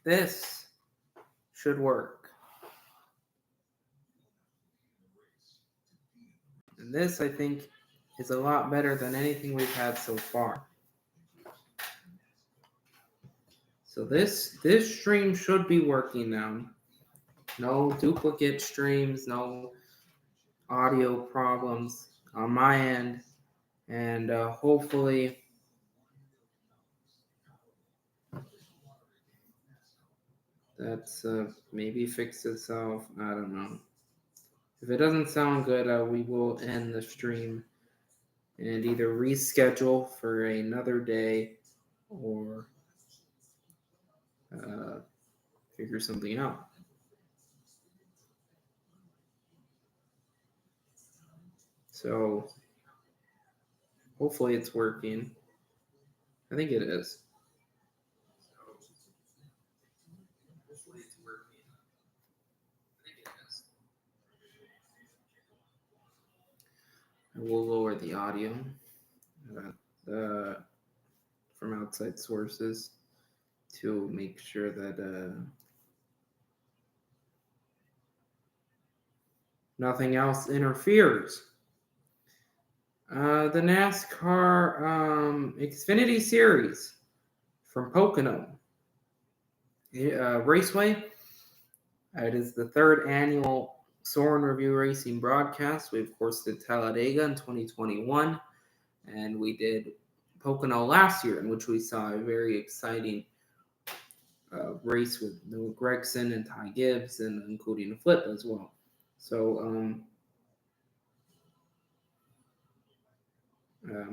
this should work. And this, I think, is a lot better than anything we've had so far. So this stream should be working now. No duplicate streams, no audio problems on my end, and hopefully that's maybe fix itself. I don't know. If it doesn't sound good, we will end the stream and either reschedule for another day or figure something out. So hopefully it's working. I think it is. I will lower the audio from outside sources to make sure that nothing else interferes. The NASCAR Xfinity Series from Pocono Raceway. It is the third annual Soren Review Racing broadcast. We, of course, did Talladega in 2021, and we did Pocono last year, in which we saw a very exciting race with Noah Gragson and Ty Gibbs, and including a flip as well. So I'm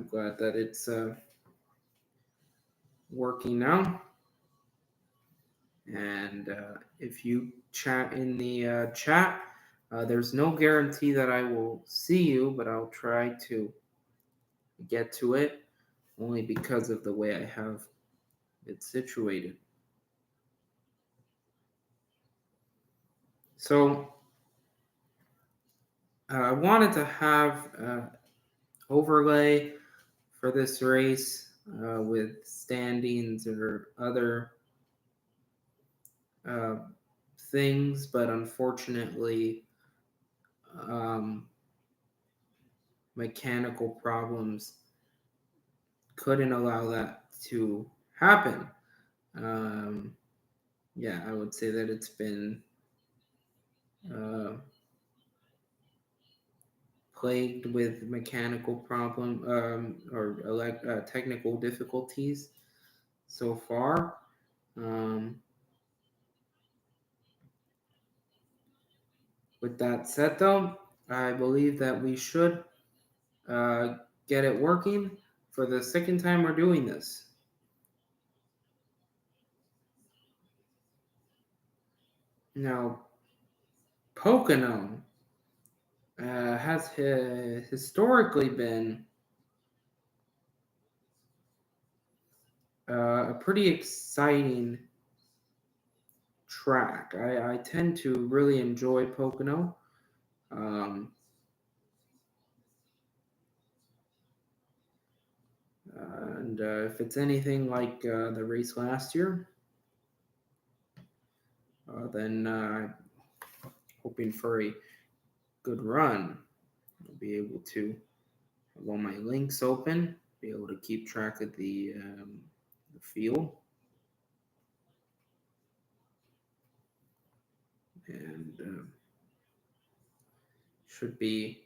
glad that it's working now. And if you chat in the chat, there's no guarantee that I will see you, but I'll try to get to it only because of the way I have it situated. So I wanted to have overlay for this race with standings or other things, but unfortunately mechanical problems couldn't allow that to happen. Yeah, I would say that it's been plagued with mechanical problem or technical difficulties so far. With that said, though, I believe that we should get it working for the second time we're doing this. Now, Pocono has historically been a pretty exciting track. I tend to really enjoy Pocono. And if it's anything like the race last year, then hoping for a good run. I'll be able to, while my links open, be able to keep track of the field. And should be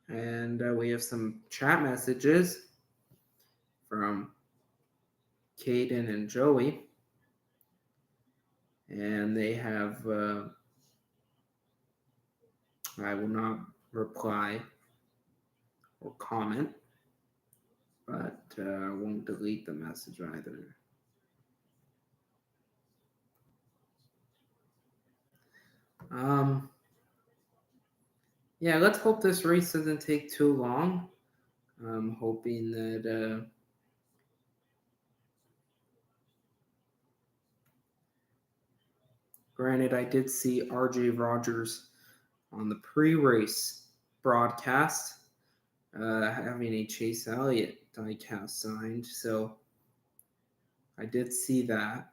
and we have some chat messages from Caden and Joey, and they have I will not reply or comment, but I won't delete the message either. Yeah, let's hope this race doesn't take too long. I'm hoping that Granted, I did see RJ Rogers on the pre-race broadcast having a Chase Elliott diecast signed, so I did see that.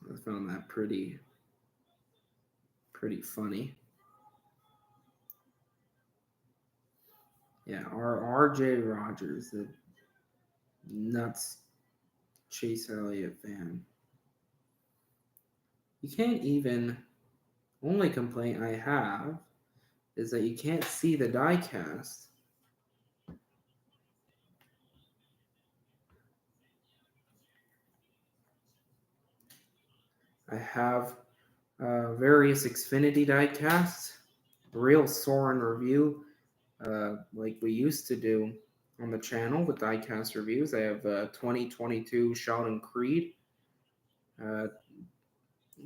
I found that pretty funny. Yeah, RJ Rogers, the nuts Chase Elliott fan. You can't even. Only complaint I have is that you can't see the diecast. I have various Xfinity diecasts, real Soren review, like we used to do on the channel with diecast reviews. I have 2022 Sheldon Creed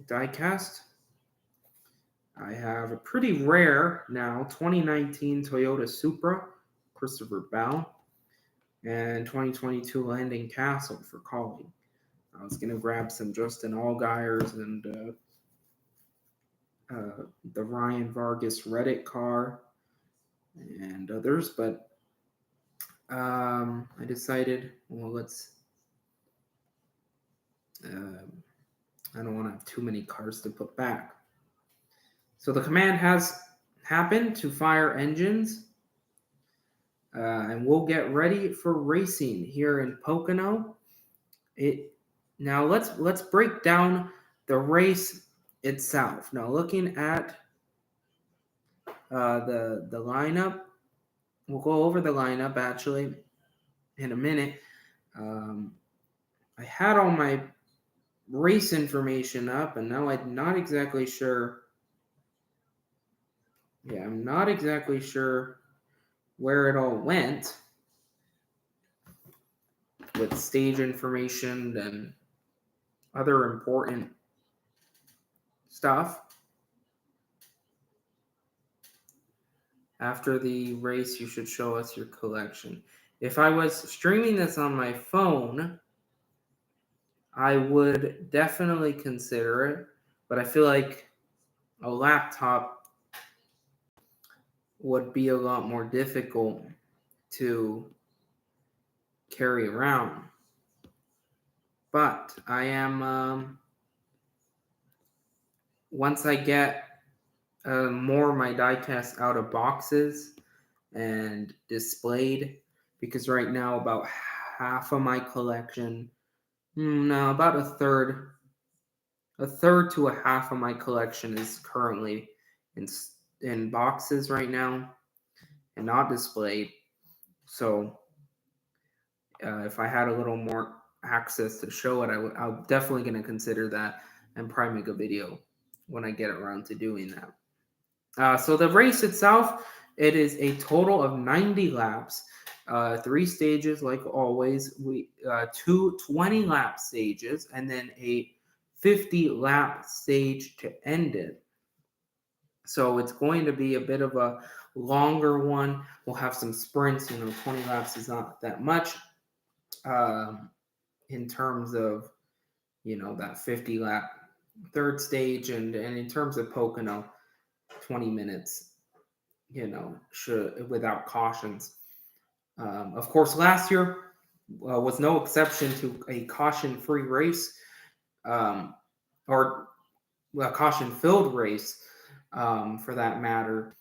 diecast. I have a pretty rare now 2019 Toyota Supra, Christopher Bell, and 2022 Landon Castle for Colleen. I was going to grab some Justin Allgaiers and the Ryan Vargas Reddit car and others, but I decided, well, let's. I don't want to have too many cars to put back. So the command has happened to fire engines, and we'll get ready for racing here in Pocono. Now let's break down the race itself. Now looking at the lineup, we'll go over the lineup actually in a minute. I had all my race information up, and now I'm not exactly sure. Yeah, I'm not exactly sure where it all went with stage information and other important stuff. After the race, you should show us your collection. If I was streaming this on my phone, I would definitely consider it, but I feel like a laptop would be a lot more difficult to carry around. But I am, once I get more of my diecast out of boxes and displayed, because right now about half of my collection, no, about a third to a half of my collection is currently in boxes right now and not displayed. So if I had a little more access to show it, I'm definitely going to consider that and probably make a video when I get around to doing that. So the race itself, it is a total of 90 laps, 3 stages like always. We 2 20-lap stages, and then a 50-lap stage to end it. So it's going to be a bit of a longer one. We'll have some sprints. 20 laps is not that much in terms of, that 50-lap third stage. And in terms of Pocono, 20 minutes, without cautions. Of course, last year was no exception to a caution-free race or a caution-filled race, for that matter.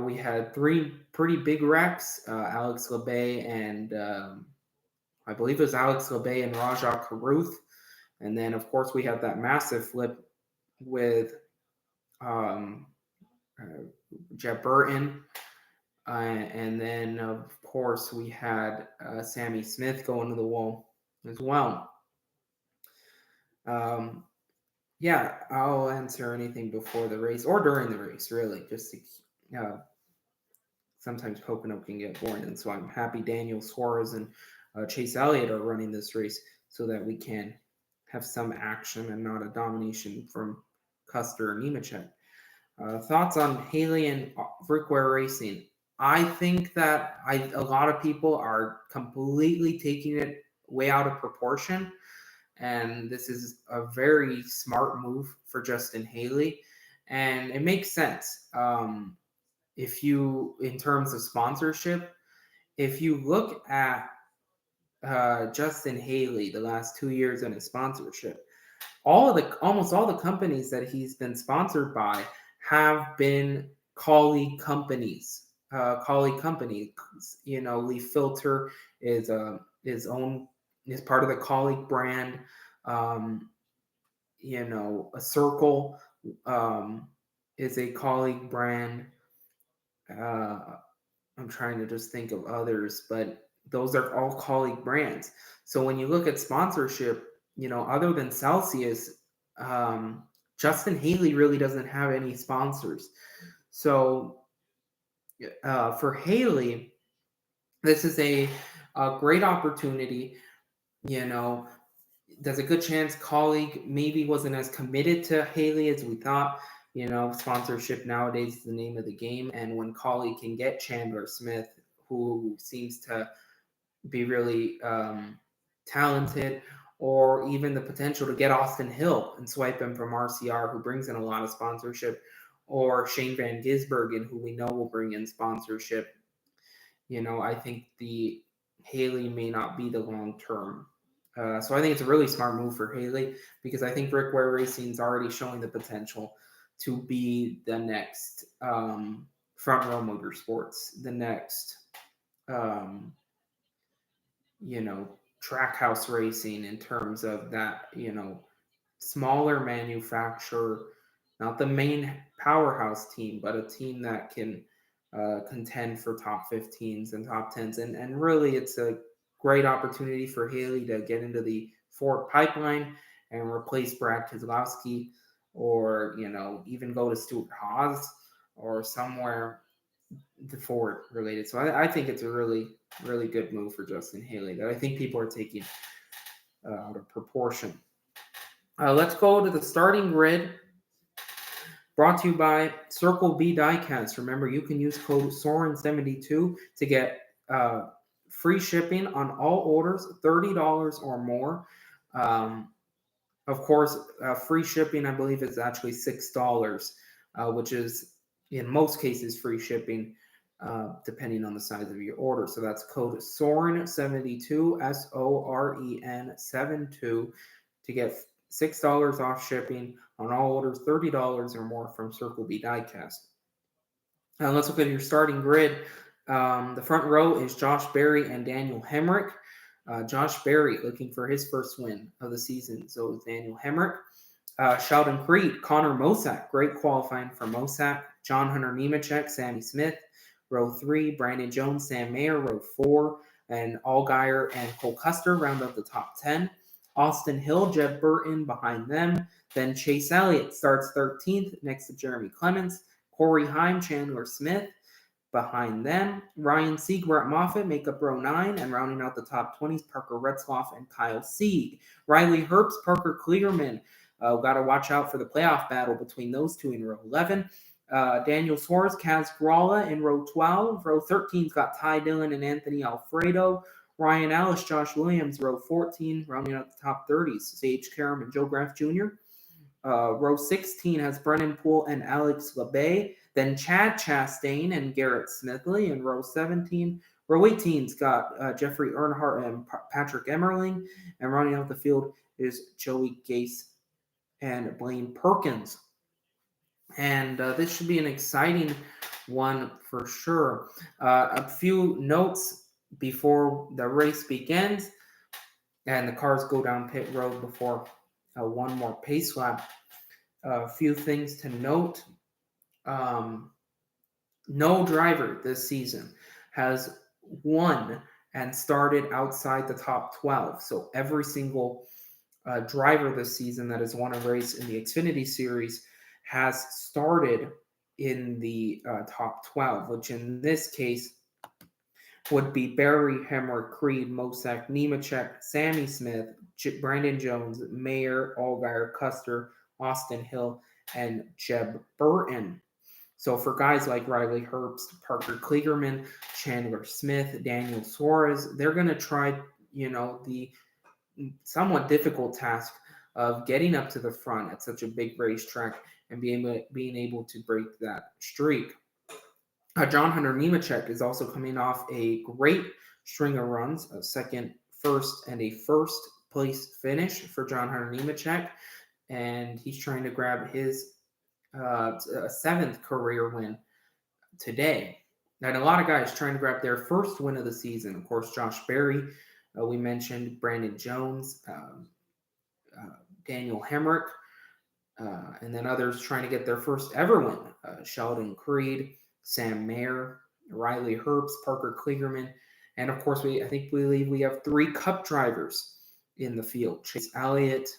We had 3 pretty big wrecks, Alex LeBay and I believe it was Alex LeBay and Rajah Caruth. And then, of course, we had that massive flip with Jeb Burton. And then, of course, we had Sammy Smith going to the wall as well. Yeah, I'll answer anything before the race or during the race, really. Just to, sometimes Pocono can get boring, and so I'm happy Daniel Suarez and Chase Elliott are running this race so that we can have some action and not a domination from Custer or Nemechek. Thoughts on Haley and Brickware Racing? I think that a lot of people are completely taking it way out of proportion, and this is a very smart move for Justin Haley, and it makes sense. If you, in terms of sponsorship, if you look at Justin Haley the last 2 years in his sponsorship, almost all the companies that he's been sponsored by have been colleague companies. Colleague companies, Leaf Filter is his own is part of the colleague brand. Um, a Circle is a colleague brand. Uh, I'm trying to just think of others, but those are all colleague brands. So when you look at sponsorship, other than Celsius, Justin Haley really doesn't have any sponsors. So for Haley, this is a great opportunity. There's a good chance colleague maybe wasn't as committed to Haley as we thought. Sponsorship nowadays is the name of the game. And when colleague can get Chandler Smith, who seems to be really talented, or even the potential to get Austin Hill and swipe him from RCR, who brings in a lot of sponsorship, or Shane Van Gisbergen, who we know will bring in sponsorship. I think the Haley may not be the long term. So I think it's a really smart move for Haley, because I think Rick Ware Racing is already showing the potential to be the next Front Row Motorsports, the next um, Trackhouse Racing, in terms of that, smaller manufacturer, not the main powerhouse team, but a team that can contend for top 15s and top 10s. And really, it's a great opportunity for Haley to get into the Ford pipeline and replace Brad Keselowski, or, even go to Stuart Haas or somewhere the Ford related. So I think it's a really, really good move for Justin Haley that I think people are taking out of proportion. Let's go to the starting grid, brought to you by Circle B Diecast. Remember, you can use code Soren72 to get free shipping on all orders, $30 or more. Of course, free shipping, I believe, is actually $6, which is in most cases free shipping, depending on the size of your order. So that's code Soren72, SOREN 72, to get $6 off shipping on all orders, $30 or more from Circle B Diecast. Let's look at your starting grid. The front row is Josh Berry and Daniel Hemrick. Josh Berry looking for his first win of the season. So is Daniel Hemrick. Sheldon Creed, Connor Mosack, great qualifying for Mosack. John Hunter Nemechek, Sammy Smith. Row 3, Brandon Jones, Sam Mayer. Row 4, and Allgaier and Cole Custer round up the top 10. Austin Hill, Jeb Burton behind them. Then Chase Elliott starts 13th next to Jeremy Clements. Corey Heim, Chandler Smith behind them. Ryan Sieg, Brett Moffitt make up row 9, and rounding out the top 20s, Parker Retzloff and Kyle Sieg. Riley Herbst, Parker Clearman. Got to watch out for the playoff battle between those two in row 11. Daniel Suarez, Kaz Gralla in row 12. Row 13's got Ty Dillon and Anthony Alfredo. Ryan Ellis, Josh Williams, row 14, rounding out the top 30s, Sage Karam and Joe Graff Jr. Row 16 has Brennan Poole and Alex LeBay. Then Chad Chastain and Garrett Smithley in row 17. Row 18's got Jeffrey Earnhardt and Patrick Emmerling. And rounding out the field is Joey Gase and Blaine Perkins. And this should be an exciting one for sure. A few notes before the race begins and the cars go down pit road before one more pace lap. A few things to note. No driver this season has won and started outside the top 12. So every single driver this season that has won a race in the Xfinity Series has started in the top 12, which in this case would be Berry, Hemrick, Creed, Mosack, Nemechek, Sammy Smith, Brandon Jones, Mayer, Allgaier, Custer, Austin Hill, and Jeb Burton. So for guys like Riley Herbst, Parker Kligerman, Chandler Smith, Daniel Suarez, they're going to try, the somewhat difficult task of getting up to the front at such a big racetrack and being able to break that streak. John Hunter Nemechek is also coming off a great string of runs, a second, first, and a first place finish for John Hunter Nemechek, and he's trying to grab his seventh career win today. And a lot of guys trying to grab their first win of the season. Of course, Josh Berry, we mentioned Brandon Jones, Daniel Hemrick, and then others trying to get their first ever win. Sheldon Creed, Sam Mayer, Riley Herbst, Parker Kligerman, and of course, we believe we have 3 Cup drivers in the field: Chase Elliott,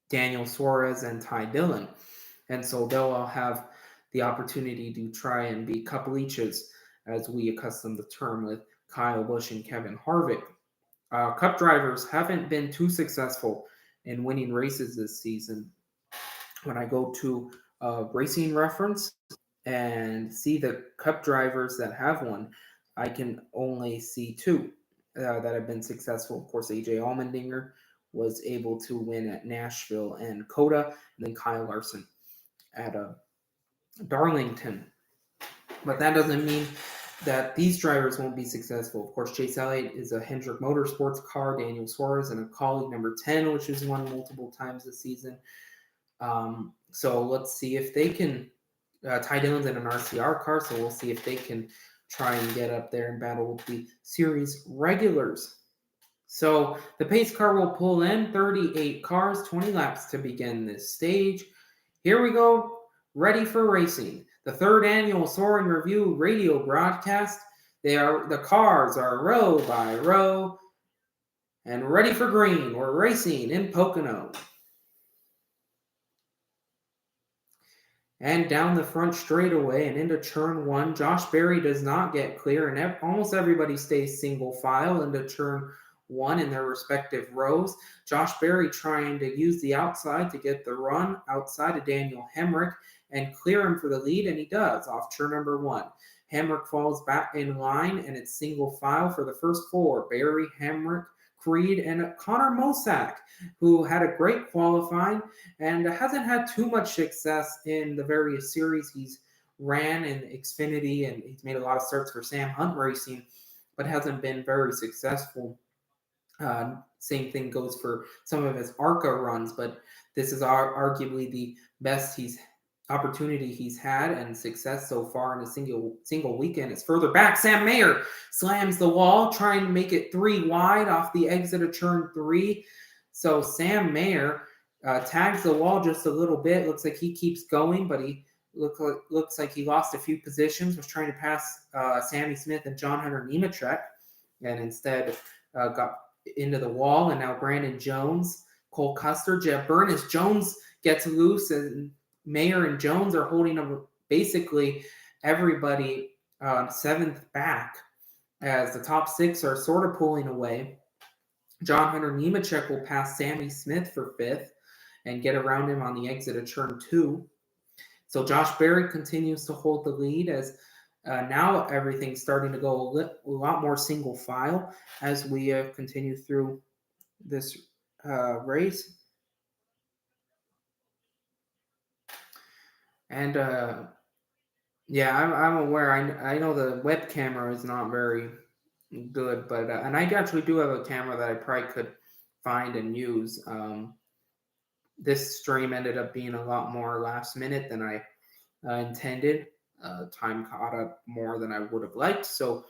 Daniel Suarez, and Ty Dillon. And so they'll all have the opportunity to try and be Cup leeches, as we accustom the term with Kyle Busch and Kevin Harvick. Cup drivers haven't been too successful in winning races this season. When I go to Racing Reference and see the Cup drivers that have won, I can only see 2 that have been successful. Of course, AJ Allmendinger was able to win at Nashville and Coda, and then Kyle Larson at Darlington. But that doesn't mean that these drivers won't be successful. Of course, Chase Elliott is a Hendrick Motorsports car, Daniel Suarez and a colleague number 10, which has won multiple times this season. So let's see if they can. Ty Dillon's in an RCR car, so we'll see if they can try and get up there and battle with the series regulars. So the pace car will pull in 38 cars, 20 laps to begin this stage. Here we go, ready for racing. The 3rd annual Soren Review radio broadcast. The cars are row by row and ready for green. We're racing in Pocono. And down the front straightaway and into turn 1, Josh Berry does not get clear, and almost everybody stays single file into turn 1 in their respective rows. Josh Berry trying to use the outside to get the run outside of Daniel Hemrick and clear him for the lead, and he does off turn number 1. Hemrick falls back in line, and it's single file for the first 4. Berry, Hemrick, Creed, and Connor Mosack, who had a great qualifying and hasn't had too much success in the various series he's ran in Xfinity, and he's made a lot of starts for Sam Hunt Racing, but hasn't been very successful. Same thing goes for some of his ARCA runs, but this is arguably the best opportunity he's had and success so far in a single weekend. It's further back. Sam Mayer slams the wall, trying to make it 3 wide off the exit of turn 3. So Sam Mayer tags the wall just a little bit. Looks like he keeps going, but he looks like he lost a few positions. Was trying to pass Sammy Smith and John Hunter Nemechek, and instead got into the wall. And now Brandon Jones, Cole Custer, Jeff Burness. Jones gets loose, and Mayer and Jones are holding up basically everybody 7th back, as the top 6 are sort of pulling away. John Hunter Nemechek will pass Sammy Smith for 5th and get around him on the exit of turn 2. So Josh Berry continues to hold the lead, as now everything's starting to go a lot more single file as we continue through this race. And I'm aware. I know the web camera is not very good, but and I actually do have a camera that I probably could find and use. This stream ended up being a lot more last minute than I intended. Time caught up more than I would have liked, so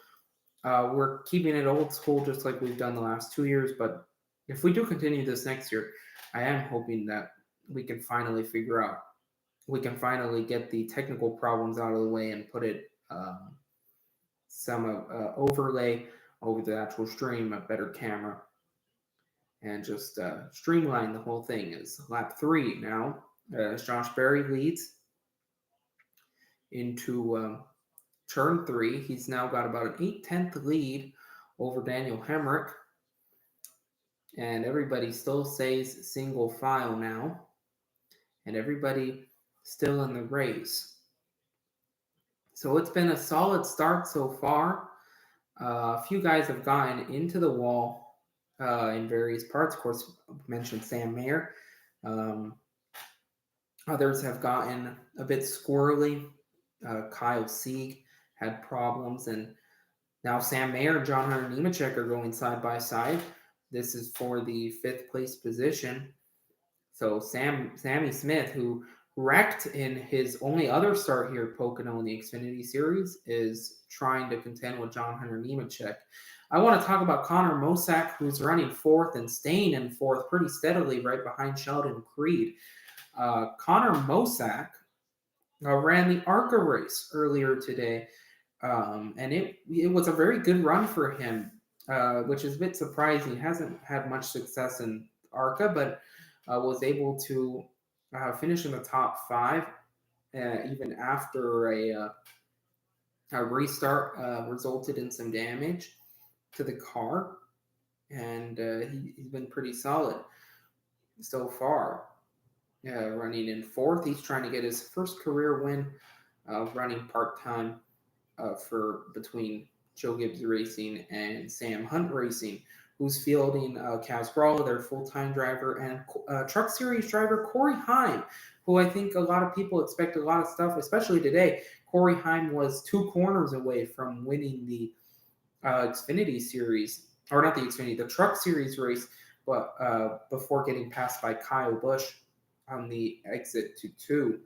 we're keeping it old school, just like we've done the last 2 years. But if we do continue this next year, I am hoping that we can finally get the technical problems out of the way and put it some overlay over the actual stream, a better camera, and just streamline the whole thing. Is lap 3 now, as Josh Berry leads into turn 3. He's now got about an 8/10 lead over Daniel Hemrick, and everybody still stays single file now, and everybody still in the race. So it's been a solid start so far. A few guys have gotten into the wall in various parts. Of course, I mentioned Sam Mayer. Um, Others have gotten a bit squirrely. Kyle Sieg had problems, and now Sam Mayer and John Hunter Nemechek are going side by side. This is for the fifth place position. So Sammy Smith, who wrecked in his only other start here at Pocono in the Xfinity Series, is trying to contend with John Hunter Nemechek. I want to talk about Connor Mosack, who's running fourth and staying in fourth pretty steadily right behind Sheldon Creed. Connor Mosack ran the ARCA race earlier today, and it was a very good run for him, which is a bit surprising. He hasn't had much success in ARCA, but was able to finish in the top five, even after a restart resulted in some damage to the car, and he's been pretty solid so far. Running in fourth, he's trying to get his first career win, running part-time for between Joe Gibbs Racing and Sam Hunt Racing, who's fielding Kaz Gralla, their full-time driver, and Truck Series driver Corey Heim, who I think a lot of people expect a lot of stuff, especially today. Corey Heim was 2 corners away from winning the Xfinity Series, or not the Xfinity, the Truck Series race, but before getting passed by Kyle Busch on the exit to 2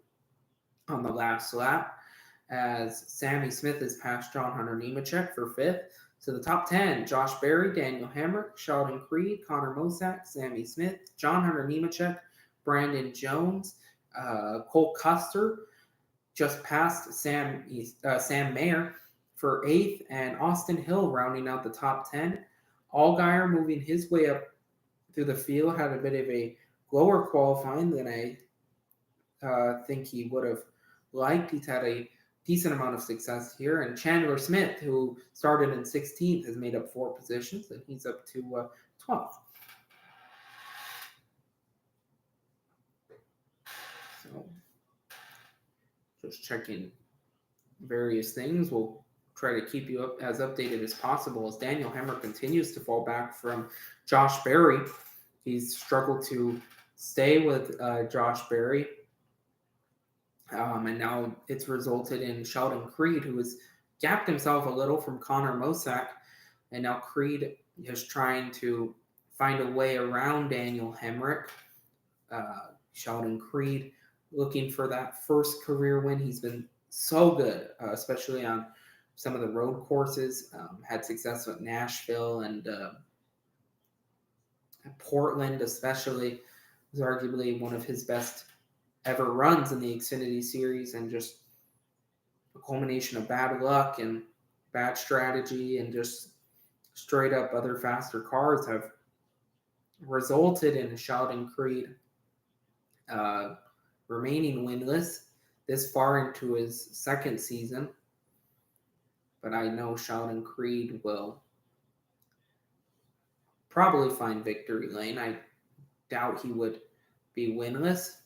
on the last lap, as Sammy Smith has passed John Hunter Nemechek for 5th. So the top 10, Josh Berry, Daniel Hemrick, Sheldon Creed, Connor Mosack, Sammy Smith, John Hunter Nemechek, Brandon Jones, Cole Custer, just passed Sam Mayer for 8th, and Austin Hill rounding out the top 10. Allgaier moving his way up through the field, had a bit of a lower qualifying than I think he would have liked. He's had a decent amount of success here. And Chandler Smith, who started in 16th, has made up 4 positions, and he's up to 12th. So just checking various things. We'll try to keep you up as updated as possible as Daniel Hemrick continues to fall back from Josh Berry. He's struggled to stay with Josh Berry. And now it's resulted in Sheldon Creed, who has gapped himself a little from Connor Mosack. And now Creed is trying to find a way around Daniel Hemrick. Sheldon Creed looking for that first career win. He's been so good, especially on some of the road courses. Had success with Nashville and Portland, especially. Was arguably one of his best ever runs in the Xfinity Series, and just a culmination of bad luck and bad strategy and just straight up other faster cars have resulted in Sheldon Creed remaining winless this far into his second season. But I know Sheldon Creed will probably find victory lane. I doubt he would be winless.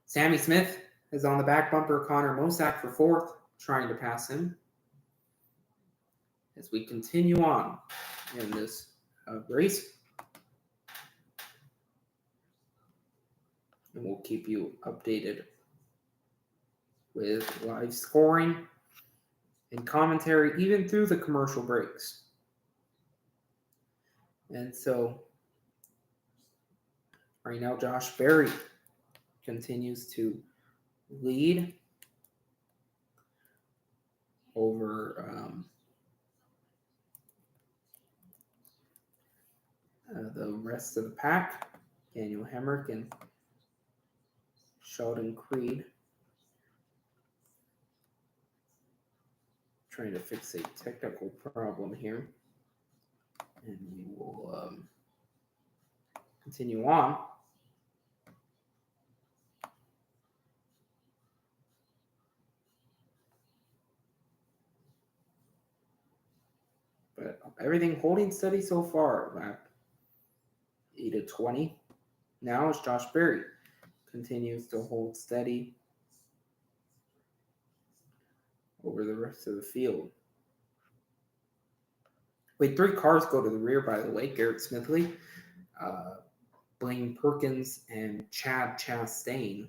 Sammy Smith is on the back bumper of Connor Mosack for 4th, trying to pass him. As we continue on in this race, and we'll keep you updated with live scoring and commentary, even through the commercial breaks. And so, right now, Josh Berry continues to lead over the rest of the pack. Daniel Hemrick and Sheldon Creed trying to fix a technical problem here. And we will continue on. But everything holding steady so far. Lap 8 of 20. Now as Josh Berry continues to hold steady over the rest of the field. Wait, 3 cars go to the rear, by the way. Garrett Smithley, Blaine Perkins, and Chad Chastain.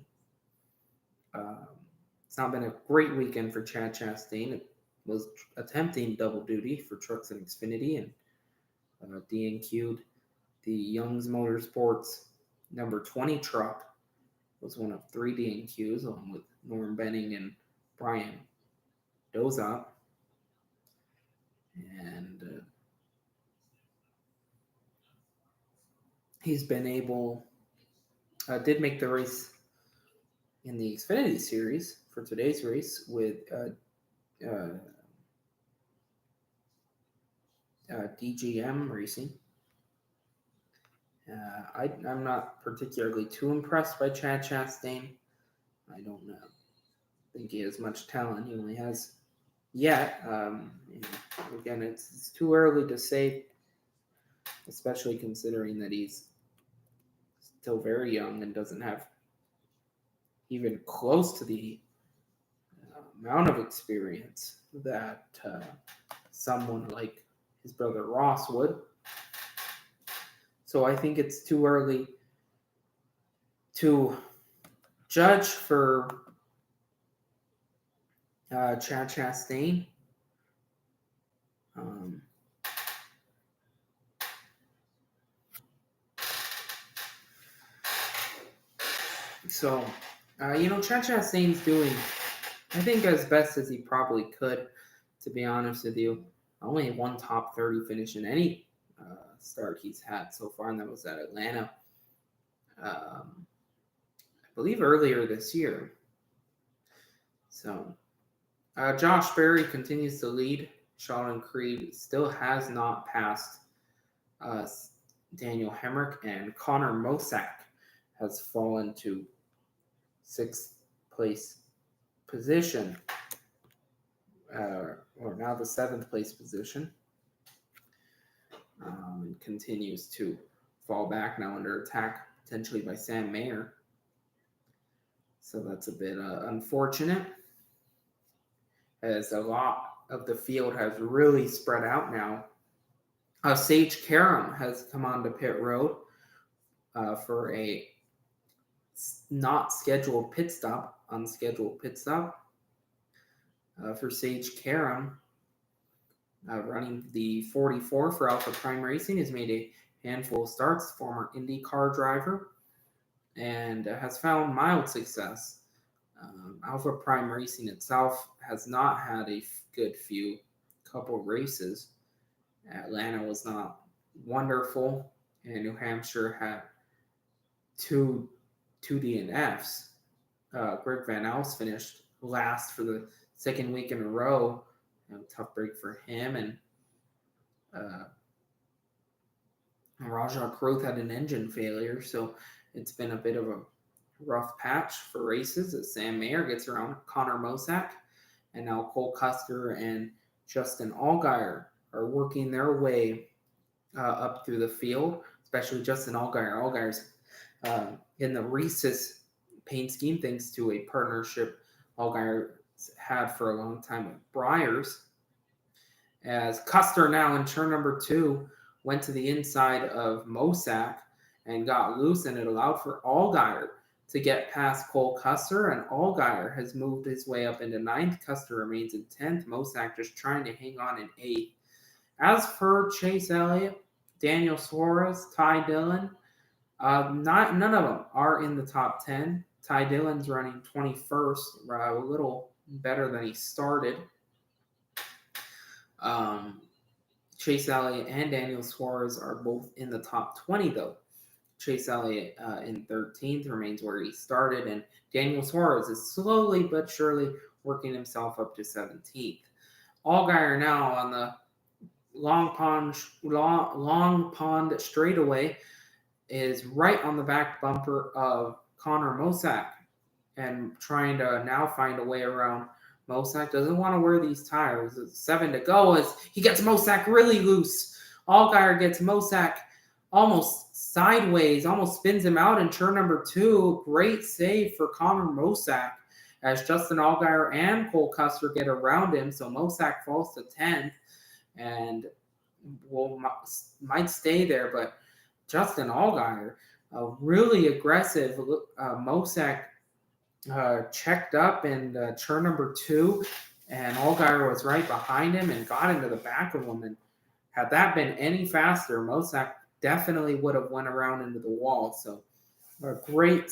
It's not been a great weekend for Chad Chastain. It was attempting double duty for Trucks and Xfinity and DNQ'd the Young's Motorsports number 20 truck. Was one of 3 DNQs along with Norm Benning and Brian Dozat. And he's been able, did make the race in the Xfinity Series for today's race with DGM Racing. I'm not particularly too impressed by Chad Chastain. I don't think he has much talent. He only has yet. Again, it's too early to say, especially considering that he's still very young and doesn't have even close to the amount of experience that someone like his brother Ross would. So I think it's too early to judge for Chad Chastain. Chad Chastain's doing, I think, as best as he probably could, to be honest with you. Only one top 30 finish in any start he's had so far, and that was at Atlanta, I believe earlier this year. So, Josh Berry continues to lead. Sheldon Creed still has not passed Daniel Hemrick, and Connor Mosack has fallen to 6th place position, or now the 7th place position, and continues to fall back, now under attack potentially by Sam Mayer. So that's a bit unfortunate, as a lot of the field has really spread out now. Sage Karam has come onto pit road for a not scheduled pit stop, unscheduled pit stop. For Sage Karam, running the 44 for Alpha Prime Racing, has made a handful of starts, former IndyCar driver, and has found mild success. Alpha Prime Racing itself has not had a good couple races. Atlanta was not wonderful, and New Hampshire had 2 DNFs. Greg Van Alst finished last for the 2nd week in a row. Tough break for him. And Rajah Croth had an engine failure, so it's been a bit of a rough patch for races as Sam Mayer gets around Connor Mosack, and now Cole Custer and Justin Allgaier are working their way up through the field, especially Justin Allgaier. Allgaier's in the Reese's paint scheme, thanks to a partnership Allgaier had for a long time with Briars. As Custer now in turn number 2 went to the inside of Mosack and got loose, and it allowed for Allgaier to get past Cole Custer, and Allgaier has moved his way up into 9th. Custer remains in 10th. Mosack just trying to hang on in 8th. As for Chase Elliott, Daniel Suarez, Ty Dillon, none of them are in the top 10. Ty Dillon's running 21st, a little better than he started. Chase Elliott and Daniel Suarez are both in the top 20, though. Chase Elliott in 13th remains where he started, and Daniel Suarez is slowly but surely working himself up to 17th. Allgaier now on the Long Pond straightaway is right on the back bumper of Connor Mosack, and trying to now find a way around. Mosack doesn't want to wear these tires. It's 7 to go as he gets Mosack really loose. Allgaier gets Mosack almost sideways, almost spins him out in turn number 2. Great save for Connor Mosack as Justin Allgaier and Cole Custer get around him. So Mosack falls to 10th and might stay there, but Justin Allgaier, really aggressive. Mosack checked up in turn number 2, and Allgaier was right behind him and got into the back of him. And had that been any faster, Mosack definitely would have went around into the wall. So a great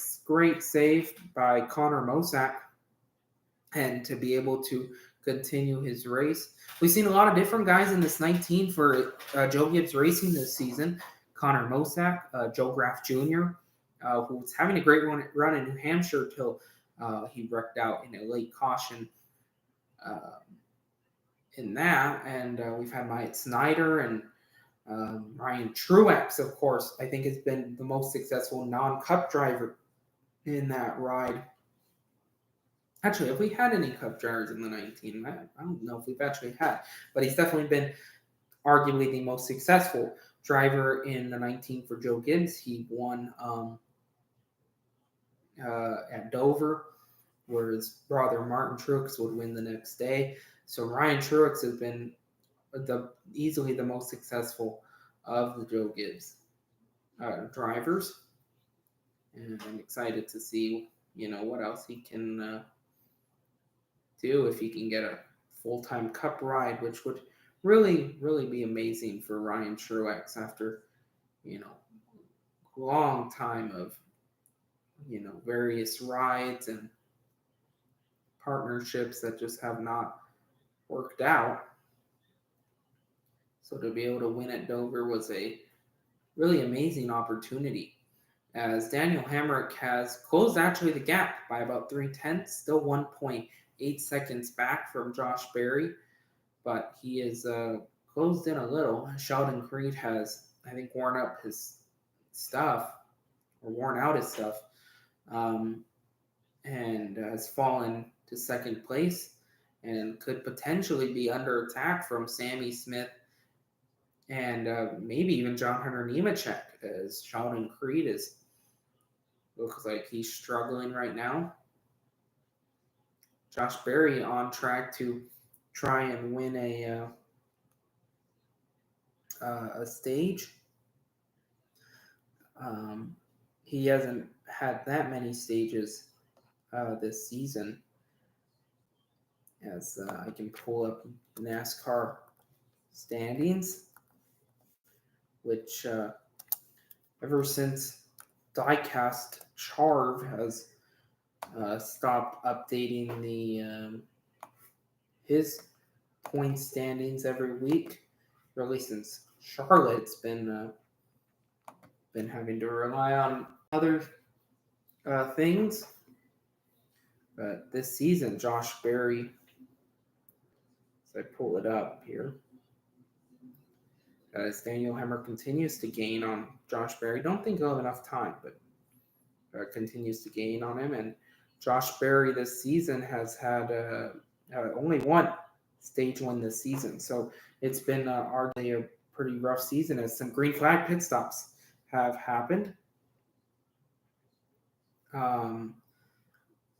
save by Connor Mosack, and to be able to continue his race. We've seen a lot of different guys in this 19 for Joe Gibbs Racing this season. Connor Mosack, Joe Graff Jr., who was having a great run in New Hampshire till he wrecked out in a late caution in that. And we've had Myatt Snyder and Ryan Truex, of course, I think has been the most successful non-Cup driver in that ride. Actually, have we had any Cup drivers in the 19? I don't know if we've actually had, but he's definitely been arguably the most successful driver in the 19 for Joe Gibbs. He won at Dover, where his brother Martin Truex would win the next day. So Ryan Truex has been easily the most successful of the Joe Gibbs drivers, and I'm excited to see what else he can do if he can get a full-time Cup ride, which would really be amazing for Ryan Truex after long time of various rides and partnerships that just have not worked out. So to be able to win at Dover was a really amazing opportunity, as Daniel Hemrick has closed actually the gap by about 3/10, still 1.8 seconds back from Josh Berry, but he is closed in a little. Sheldon Creed has, I think, worn out his stuff, and has fallen to second place and could potentially be under attack from Sammy Smith and maybe even John Hunter Nemechek, as Sheldon Creed looks like he's struggling right now. Josh Berry on track to try and win a stage. He hasn't had that many stages this season, as I can pull up NASCAR standings, which ever since Diecast Charv has stopped updating his point standings every week, really since Charlotte's been having to rely on other things. But this season, Josh Berry, as I pull it up here, as Daniel Hemrick continues to gain on Josh Berry. Don't think he'll have enough time, but continues to gain on him. And Josh Berry this season has had only one stage win this season. So it's been arguably a pretty rough season, as some green flag pit stops have happened.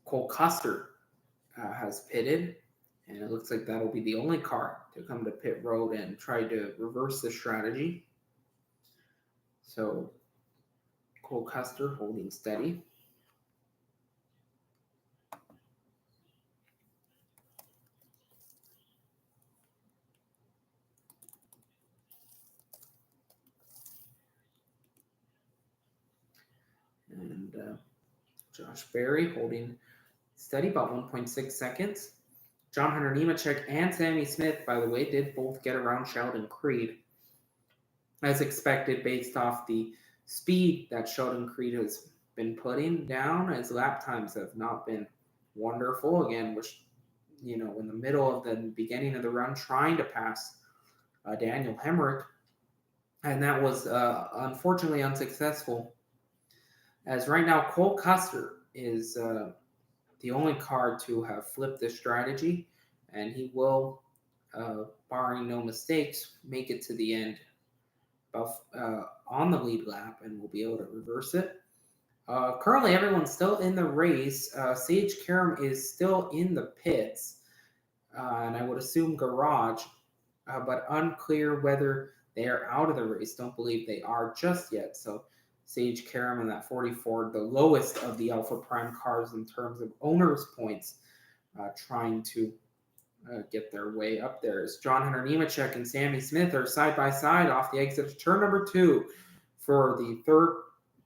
Cole Custer has pitted, and it looks like that'll be the only car to come to pit road and try to reverse the strategy. So Cole Custer holding steady. And Josh Berry holding steady, about 1.6 seconds. John Hunter Nemechek and Sammy Smith, by the way, did both get around Sheldon Creed, as expected, based off the speed that Sheldon Creed has been putting down, as lap times have not been wonderful. Again, which, in the middle of the beginning of the run, trying to pass Daniel Hemrick, and that was unfortunately unsuccessful, as right now Cole Custer is the only car to have flipped this strategy, and he will, barring no mistakes, make it to the end on the lead lap, and will be able to reverse it. Currently, everyone's still in the race. Sage Karam is still in the pits, and I would assume garage, but unclear whether they are out of the race. Don't believe they are just yet. So Sage Karam in that 44, the lowest of the Alpha Prime cars in terms of owners' points, trying to get their way up there. As John Hunter Nemechek and Sammy Smith are side by side off the exit of turn number 2 for the third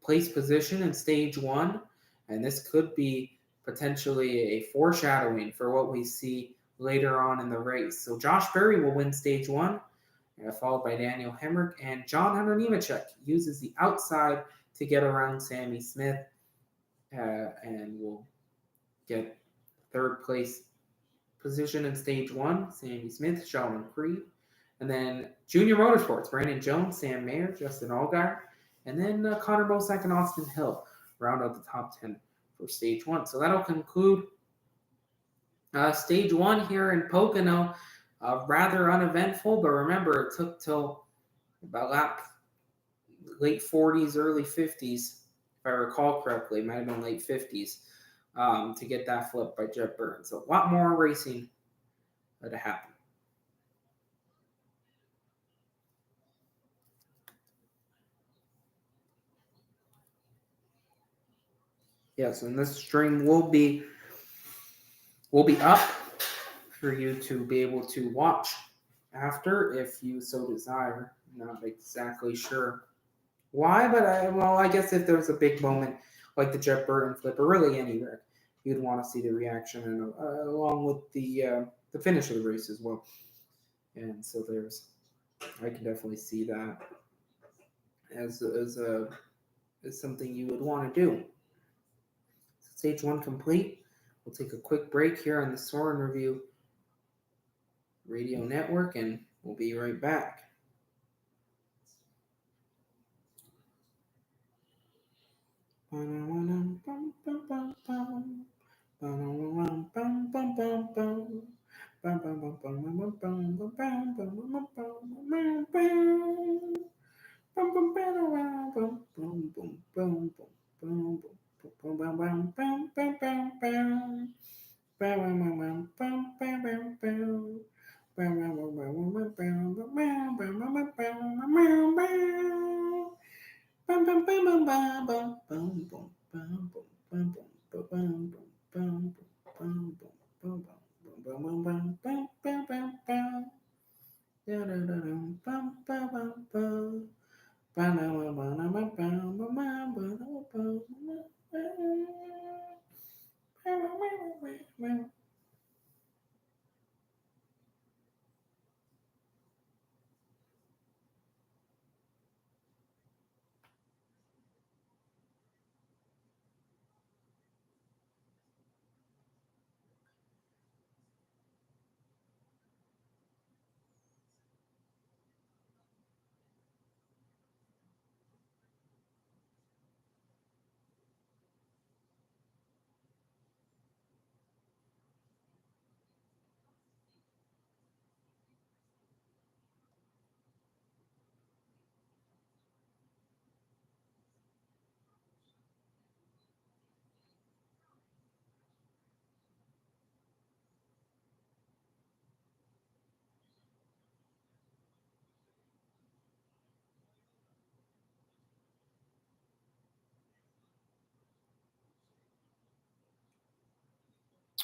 place position in stage 1. And this could be potentially a foreshadowing for what we see later on in the race. So Josh Berry will win stage 1, followed by Daniel Hemrick. And John Hunter Nemechek uses the outside to get around Sammy Smith and will get third place position in stage 1, Sammy Smith, Sheldon Creed. And then Junior Motorsports, Brandon Jones, Sam Mayer, Justin Allgaier. And then Connor Bosack and Austin Hill round out the top 10 for stage 1. So that'll conclude stage 1 here in Pocono. Rather uneventful, but remember, it took till about late 40s, early 50s, if I recall correctly. It might have been late 50s. To get that flip by Jet Burns. So a lot more racing to happen. Yes, and this stream will be up for you to be able to watch after if you so desire. Not exactly sure why, but I guess if there's a big moment like the Jet Burton flip or really anywhere, you'd want to see the reaction and along with the finish of the race as well. And so I can definitely see that as something you would want to do. Stage 1 complete. We'll take a quick break here on the Soren Review Radio Network, and we'll be right back.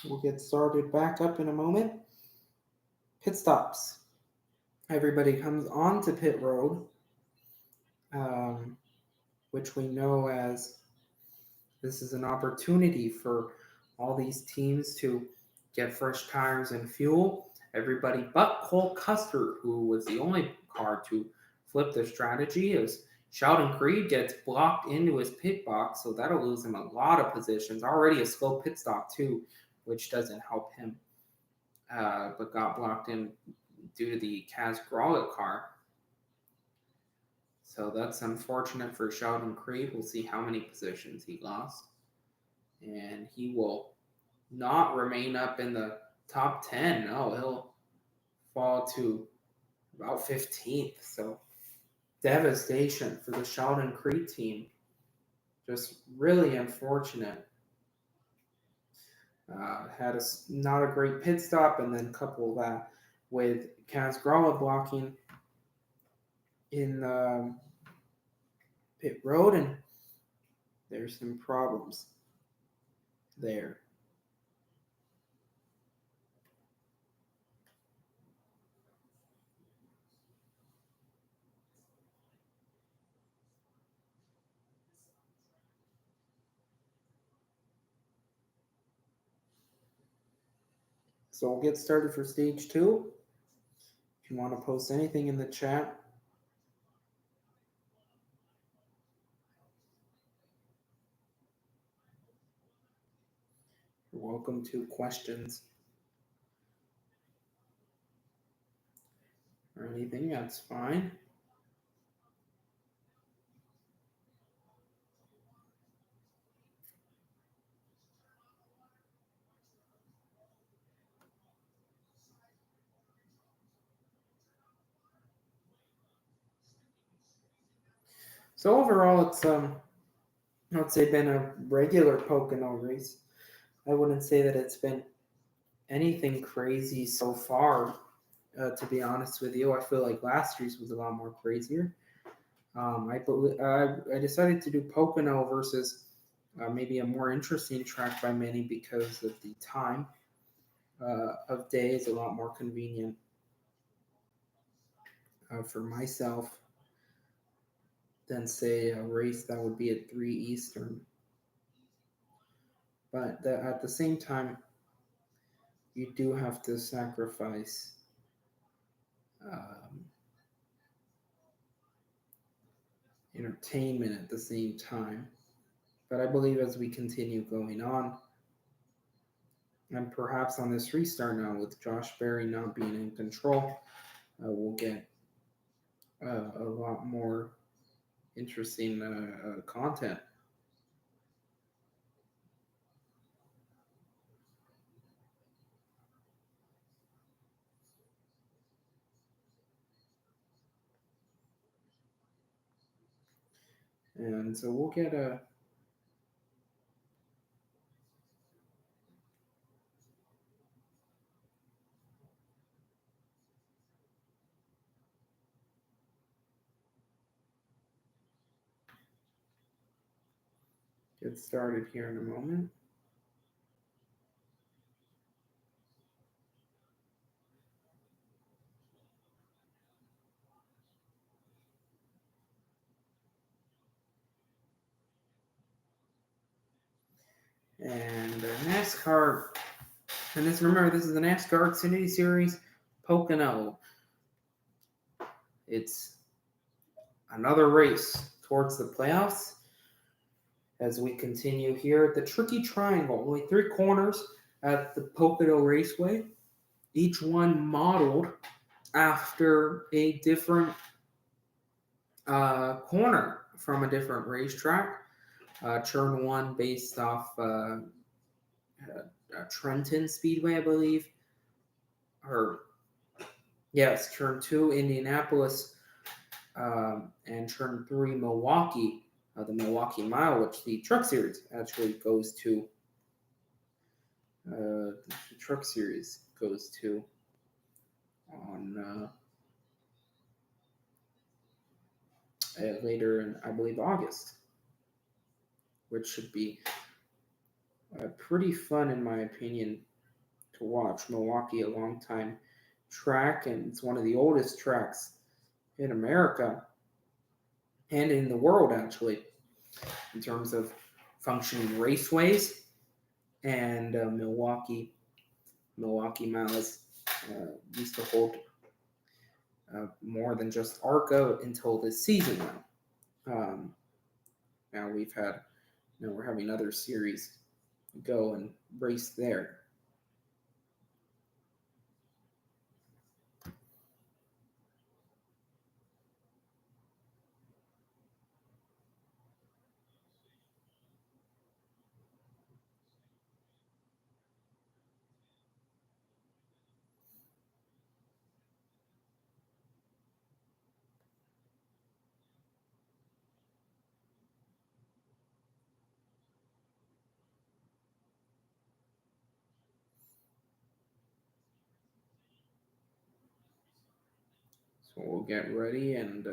We'll get started back up in a moment. Pit stops. Everybody comes onto pit road, which we know as this is an opportunity for all these teams to get fresh tires and fuel. Everybody but Cole Custer, who was the only car to flip the strategy, as Sheldon Creed gets blocked into his pit box, so that'll lose him a lot of positions. Already a slow pit stop too, which doesn't help him, but got blocked in due to the Kaz Grolic car. So that's unfortunate for Sheldon Creed. We'll see how many positions he lost. And he will not remain up in the top 10. No, he'll fall to about 15th. So devastation for the Sheldon Creed team. Just really unfortunate. Had not a great pit stop, and then couple that with Kazgrala blocking in pit road, and there's some problems there. So we'll get started for stage two. If you want to post anything in the chat, you're welcome to questions or anything. That's fine. So overall, it's I'd say been a regular Pocono race. I wouldn't say that it's been anything crazy so far. To be honest with you, I feel like last year's was a lot more crazier. I decided to do Pocono versus maybe a more interesting track by many because of the time of day is a lot more convenient for myself than say a race that would be at 3 Eastern. But at the same time, you do have to sacrifice entertainment at the same time. But I believe as we continue going on, and perhaps on this restart now with Josh Berry not being in control, we'll get a lot more interesting content. And so we'll get started here in a moment. And NASCAR, and remember, this is the NASCAR Xfinity Series Pocono. It's another race towards the playoffs as we continue here at the Tricky Triangle. Only 3 corners at the Pocono Raceway, each one modeled after a different corner from a different racetrack. Turn 1 based off Trenton Speedway, I believe. Or, yes, Turn 2, Indianapolis, and Turn 3, Milwaukee. The Milwaukee Mile, which the Truck Series actually goes to. The Truck Series goes to on later in, I believe, August, which should be pretty fun, in my opinion, to watch. Milwaukee, a long time track, and it's one of the oldest tracks in America and in the world, actually, in terms of functioning raceways. And Milwaukee Miles used to hold more than just ARCA until this season now. Now we're having other series go and race there. So we'll get ready and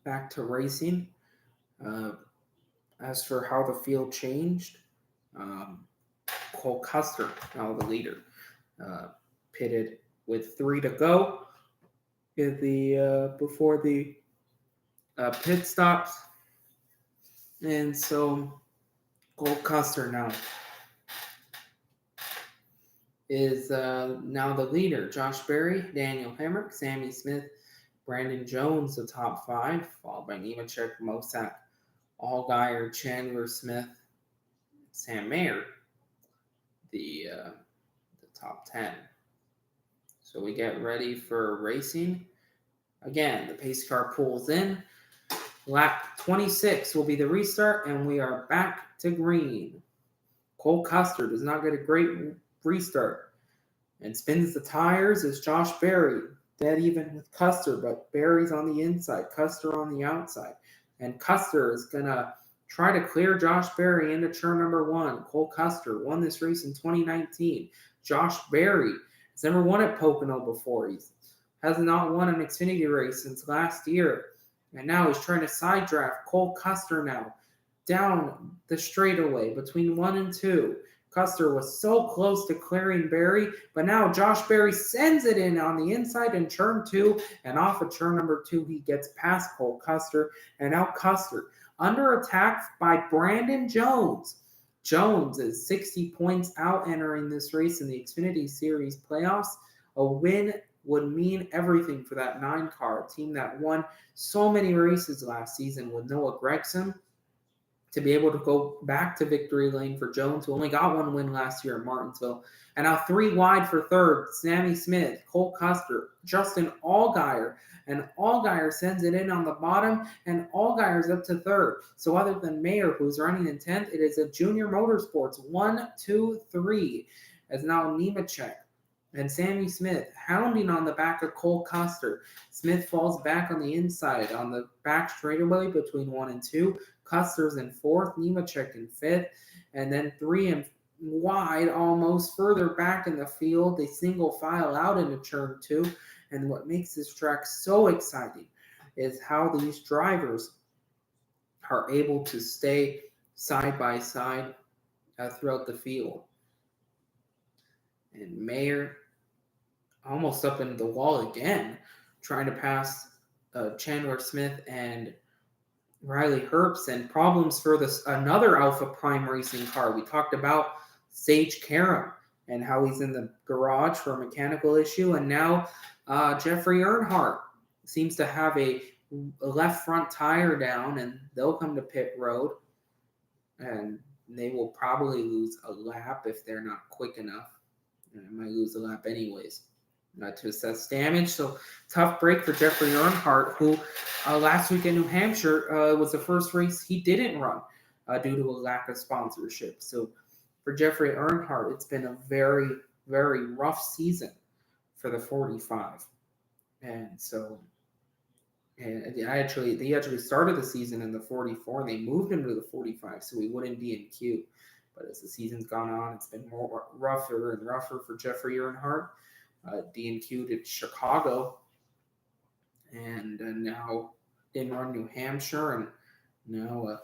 back to racing. Uh, as for how the field changed, um, Cole Custer, now the leader, pitted with 3 to go in the before the pit stops, and so Cole Custer now is now the leader. Josh Berry, Daniel Hemrick, Sammy Smith, Brandon Jones, the top 5, followed by Nemechek, Mosak, Allgaier, Chandler Smith, Sam Mayer, the top 10. So we get ready for racing. Again, the pace car pulls in. Lap 26 will be the restart, and we are back to green. Cole Custer does not get a great restart and spins the tires as Josh Berry, dead even with Custer, but Berry's on the inside, Custer on the outside. And Custer is going to try to clear Josh Berry into turn number 1. Cole Custer won this race in 2019. Josh Berry has never won at Pocono before. He has not won an Xfinity race since last year. And now he's trying to side draft Cole Custer now down the straightaway between 1 and 2. Custer was so close to clearing Berry, but now Josh Berry sends it in on the inside in turn 2, and off of turn number 2, he gets past Cole Custer, and now Custer under attack by Brandon Jones. Jones is 60 points out entering this race in the Xfinity Series playoffs. A win would mean everything for that 9 car, a team that won so many races last season with Noah Gragson. To be able to go back to victory lane for Jones, who only got 1 win last year at Martinsville. And now 3 wide for third, Sammy Smith, Cole Custer, Justin Allgaier. And Allgaier sends it in on the bottom, and Allgaier's up to third. So other than Mayer, who's running in 10th, it is a Junior Motorsports 1, 2, 3, as now Nemechek and Sammy Smith hounding on the back of Cole Custer. Smith falls back on the inside on the back straightaway between 1 and 2. Custer's in 4th, Nemechek in 5th, and then 3 and wide, almost further back in the field. They single file out into turn 2, and what makes this track so exciting is how these drivers are able to stay side by side throughout the field. And Mayer almost up into the wall again, trying to pass Chandler Smith and Riley Herbst, and problems for another Alpha Prime racing car. We talked about Sage Karam and how he's in the garage for a mechanical issue, and now Jeffrey Earnhardt seems to have a left front tire down, and they'll come to pit road, and they will probably lose a lap if they're not quick enough. And they might lose a lap anyways. To assess damage. So tough break for Jeffrey Earnhardt, who last week in New Hampshire was the first race he didn't run due to a lack of sponsorship. So for Jeffrey Earnhardt, it's been a very, very rough season for the 45. And so they actually started the season in the 44, and they moved him to the 45 so he wouldn't be in queue. But as the season's gone on, it's been more rougher and rougher for Jeffrey Earnhardt. DNQ'd at Chicago, and now didn't run New Hampshire, and now a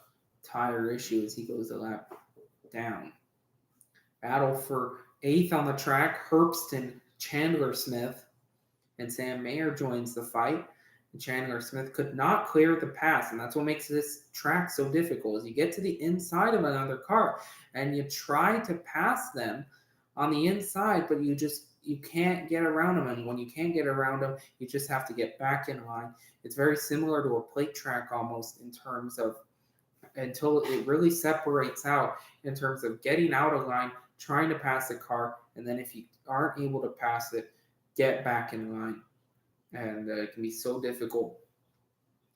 tire issue as he goes a lap down. Battle for 8th on the track, Herbst and Chandler Smith, and Sam Mayer joins the fight. And Chandler Smith could not clear the pass, and that's what makes this track so difficult, is you get to the inside of another car, and you try to pass them on the inside, but you can't get around them, and when you can't get around them, you just have to get back in line. It's very similar to a plate track almost in terms of until it really separates out in terms of getting out of line, trying to pass a car, and then if you aren't able to pass it, get back in line. And it can be so difficult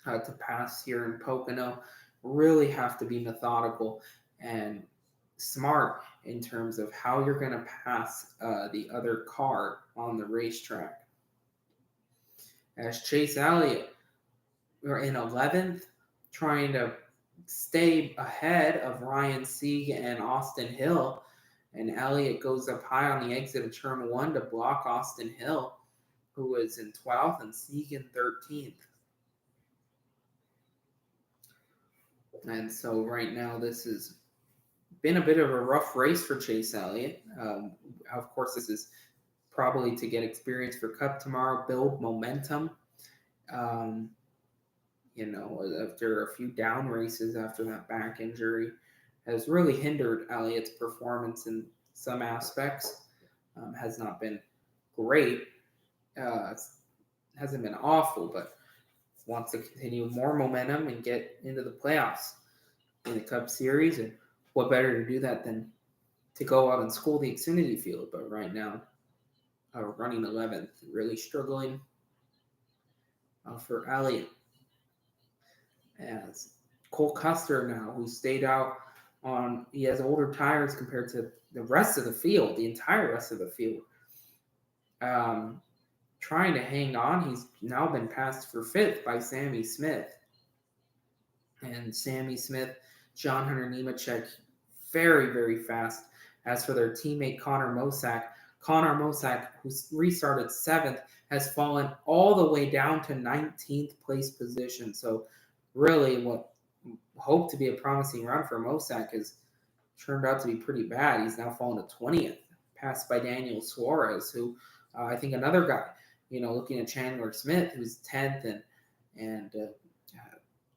to pass here in Pocono. Really have to be methodical and smart in terms of how you're going to pass the other car on the racetrack. As Chase Elliott, we're in 11th, trying to stay ahead of Ryan Sieg and Austin Hill, and Elliott goes up high on the exit of turn 1 to block Austin Hill. who is in 12th, and Sieg in 13th. And so right now, this has been a bit of a rough race for Chase Elliott. Of course, this is probably to get experience for Cup tomorrow, build momentum. After a few down races after that back injury, has really hindered Elliott's performance in some aspects. Has not been great. Hasn't been awful, but wants to continue more momentum and get into the playoffs in the Cup Series. And what better to do that than to go out and school the Xfinity field? But right now, running 11th, really struggling for Elliott. As Cole Custer now, who stayed out he has older tires compared to the rest of the field, the entire rest of the field. Trying to hang on. He's now been passed for 5th by Sammy Smith. And Sammy Smith, John Hunter Nemechek, very, very fast. As for their teammate Connor Mosack, who restarted 7th, has fallen all the way down to 19th place position. So really what hoped to be a promising run for Mosack has turned out to be pretty bad. He's now fallen to 20th, passed by Daniel Suarez, who I think another guy, looking at Chandler Smith, who's 10th, and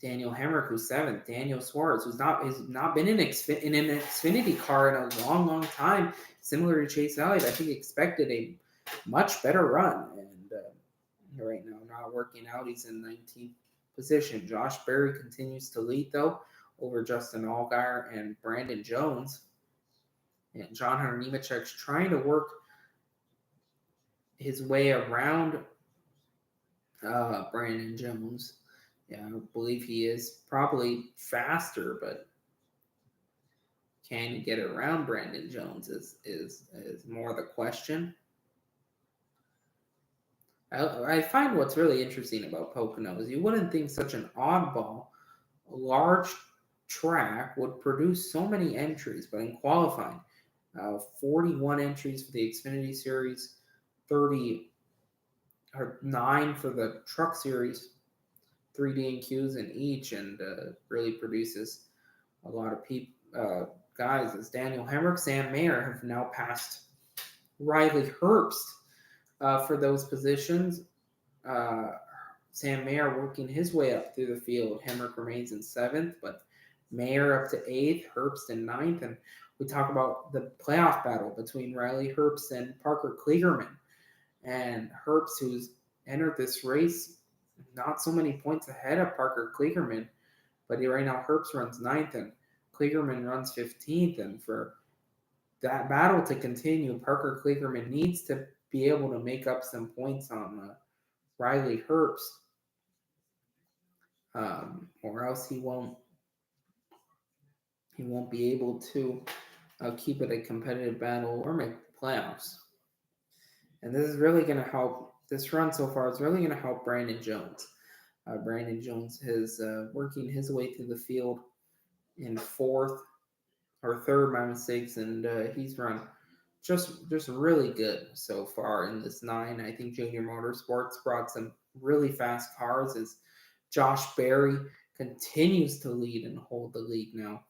Daniel Hemrick, who's 7th. Daniel Suarez, has not been in an Xfinity car in a long, long time, similar to Chase Elliott. I think expected a much better run, and right now not working out. He's in 19th position. Josh Berry continues to lead, though, over Justin Allgaier and Brandon Jones. And John Hunter Nemechek's trying to work his way around Brandon Jones. Yeah, I believe he is probably faster, but can he get around Brandon Jones is more the question. I find what's really interesting about Pocono is you wouldn't think such an oddball, large track would produce so many entries, but in qualifying, 41 entries for the Xfinity Series, 39 for the Truck Series, 3 DNQs in each, and really produces a lot of guys. As Daniel Hemrick, Sam Mayer have now passed Riley Herbst for those positions. Sam Mayer working his way up through the field. Hemrick remains in 7th, but Mayer up to 8th, Herbst in 9th. And we talk about the playoff battle between Riley Herbst and Parker Kligerman. And Herbst, who's entered this race not so many points ahead of Parker Kligerman, but right now Herbst runs 9th and Kligerman runs 15th. And for that battle to continue, Parker Kligerman needs to be able to make up some points on Riley Herbst, or else he won't be able to keep it a competitive battle or make the playoffs. And this is really going to help. This run so far is really going to help Brandon Jones. Brandon Jones is working his way through the field in 4th or 3rd, my mistakes, and he's run just really good so far in this 9. I think Junior Motorsports brought some really fast cars as Josh Berry continues to lead and hold the lead now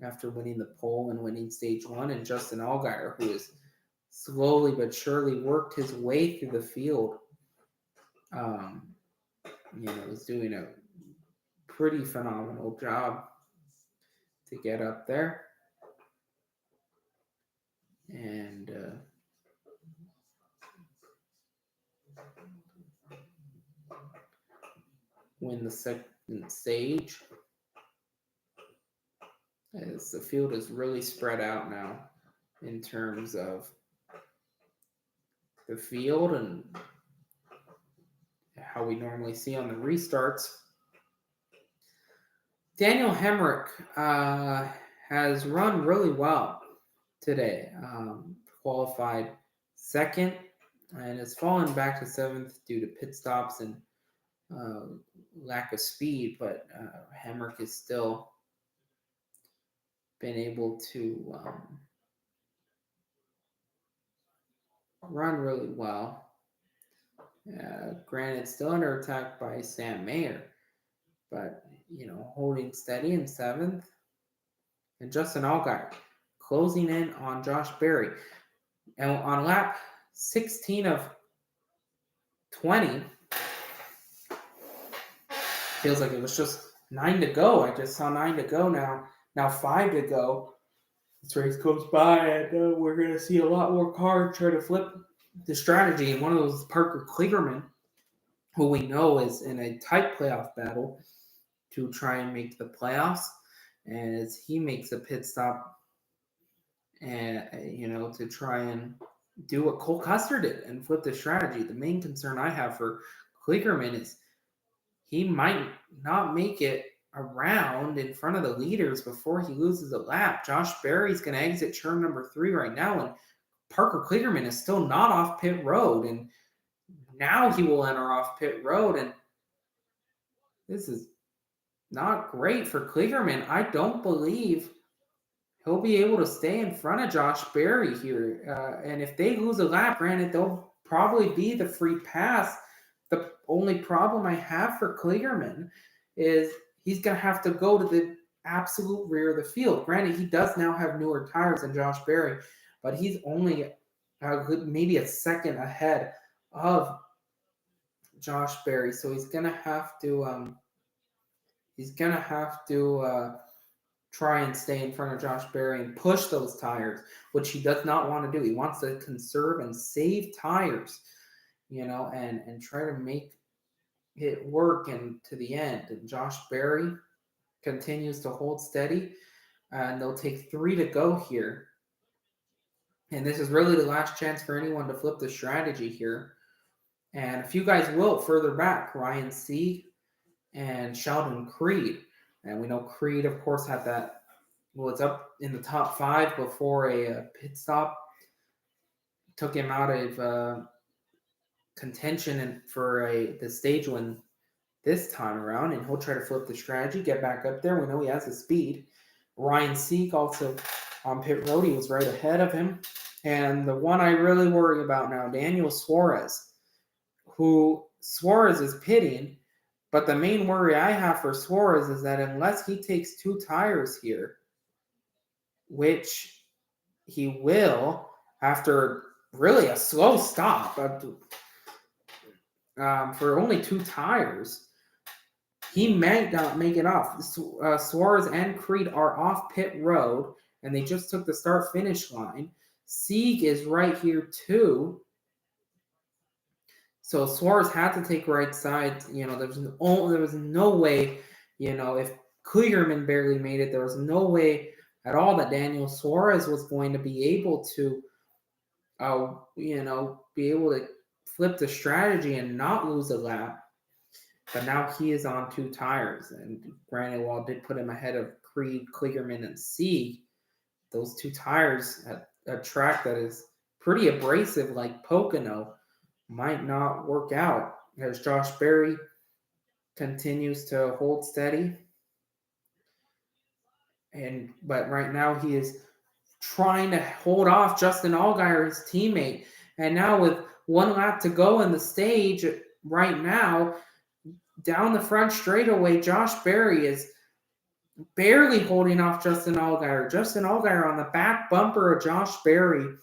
after winning the pole and winning stage 1, and Justin Allgaier, who has slowly but surely worked his way through the field, is doing a pretty phenomenal job to get up there. And win the second stage, as the field is really spread out now in terms of the field and how we normally see on the restarts. Daniel Hemrick has run really well today. Qualified 2nd and has fallen back to 7th due to pit stops and lack of speed, but Hemrick has still been able to run really well. Granted, still under attack by Sam Mayer, but holding steady in 7th. And Justin Allgaier closing in on Josh Berry. And on lap 16 of 20, feels like it was just 9 to go. I just saw 9 to go now. Now 5 to go. This race goes by, and we're going to see a lot more cars try to flip the strategy. And one of those, Parker Kligerman, who we know is in a tight playoff battle to try and make the playoffs. And as he makes a pit stop, and to try and do what Cole Custer did and flip the strategy. The main concern I have for Kligerman is he might not make it around in front of the leaders before he loses a lap. Josh Berry's going to exit turn number 3 right now, and Parker Kligerman is still not off pit road, and now he will enter off pit road, and this is not great for Kligerman. I don't believe he'll be able to stay in front of Josh Berry here. And if they lose a lap, granted, they'll probably be the free pass. The only problem I have for Kligerman is he's going to have to go to the absolute rear of the field. Granted, he does now have newer tires than Josh Berry, but he's only maybe a second ahead of Josh Berry. So he's going to have to try and stay in front of Josh Berry and push those tires, which he does not want to do. He wants to conserve and save tires, and try to make it work and to the end. And Josh Berry continues to hold steady, and they'll take 3 to go here. And this is really the last chance for anyone to flip the strategy here. And a few guys will further back, Ryan Sieg and Sheldon Creed. And we know Creed, of course, had that. Well, it's up in the top 5 before a pit stop. Took him out of contention for the stage win this time around. And he'll try to flip the strategy, get back up there. We know he has the speed. Ryan Sieg also on pit road. He was right ahead of him. And the one I really worry about now, Daniel Suarez, who Suarez is pitting. But the main worry I have for Suarez is that unless he takes 2 tires here, which he will after really a slow stop for only 2 tires, he might not make it off. Suarez and Creed are off pit road, and they just took the start-finish line. Sieg is right here too. So Suarez had to take right side. There was no way, if Kligerman barely made it, there was no way at all that Daniel Suarez was going to be able to, be able to flip the strategy and not lose a lap. But now he is on 2 tires. And granted, while it did put him ahead of Creed, Kligerman, and Sieg, those 2 tires at a track that is pretty abrasive like Pocono might not work out as Josh Berry continues to hold steady. But right now he is trying to hold off Justin Allgaier, his teammate. And now with 1 lap to go in the stage right now, down the front straightaway, Josh Berry is barely holding off Justin Allgaier. Justin Allgaier on the back bumper of Josh Berry,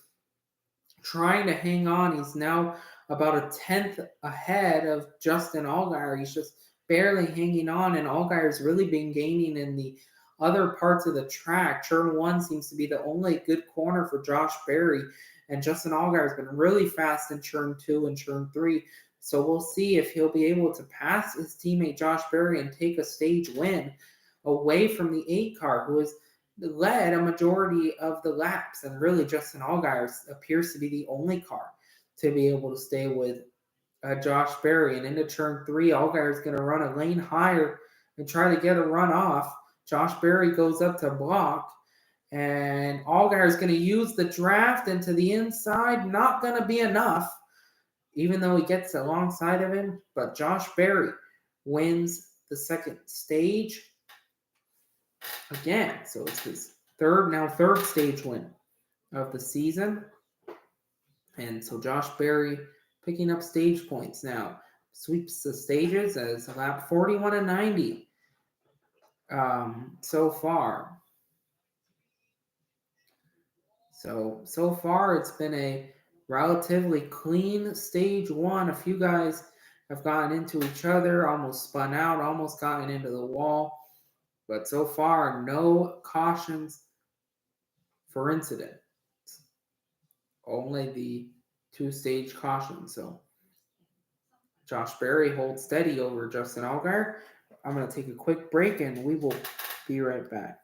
trying to hang on. He's now about a 10th ahead of Justin Allgaier. He's just barely hanging on, and Allgaier's really been gaining in the other parts of the track. Turn 1 seems to be the only good corner for Josh Berry, and Justin Allgaier's been really fast in turn 2 and turn 3. So we'll see if he'll be able to pass his teammate Josh Berry and take a stage win away from the 8 car, who has led a majority of the laps. And really, Justin Allgaier appears to be the only car to be able to stay with Josh Berry. And into turn 3, Allgaier is going to run a lane higher and try to get a run off. Josh Berry goes up to block, and Allgaier is going to use the draft into the inside. Not going to be enough, even though he gets alongside of him. But Josh Berry wins the second stage again. So it's his third stage win of the season. And so Josh Berry picking up stage points now. Sweeps the stages as lap 41 and 90 so far. So far it's been a relatively clean stage one. A few guys have gotten into each other, almost spun out, almost gotten into the wall. But so far, no cautions for incident. Only the two-stage caution. So Josh Berry holds steady over Justin Allgaier. I'm going to take a quick break and we will be right back.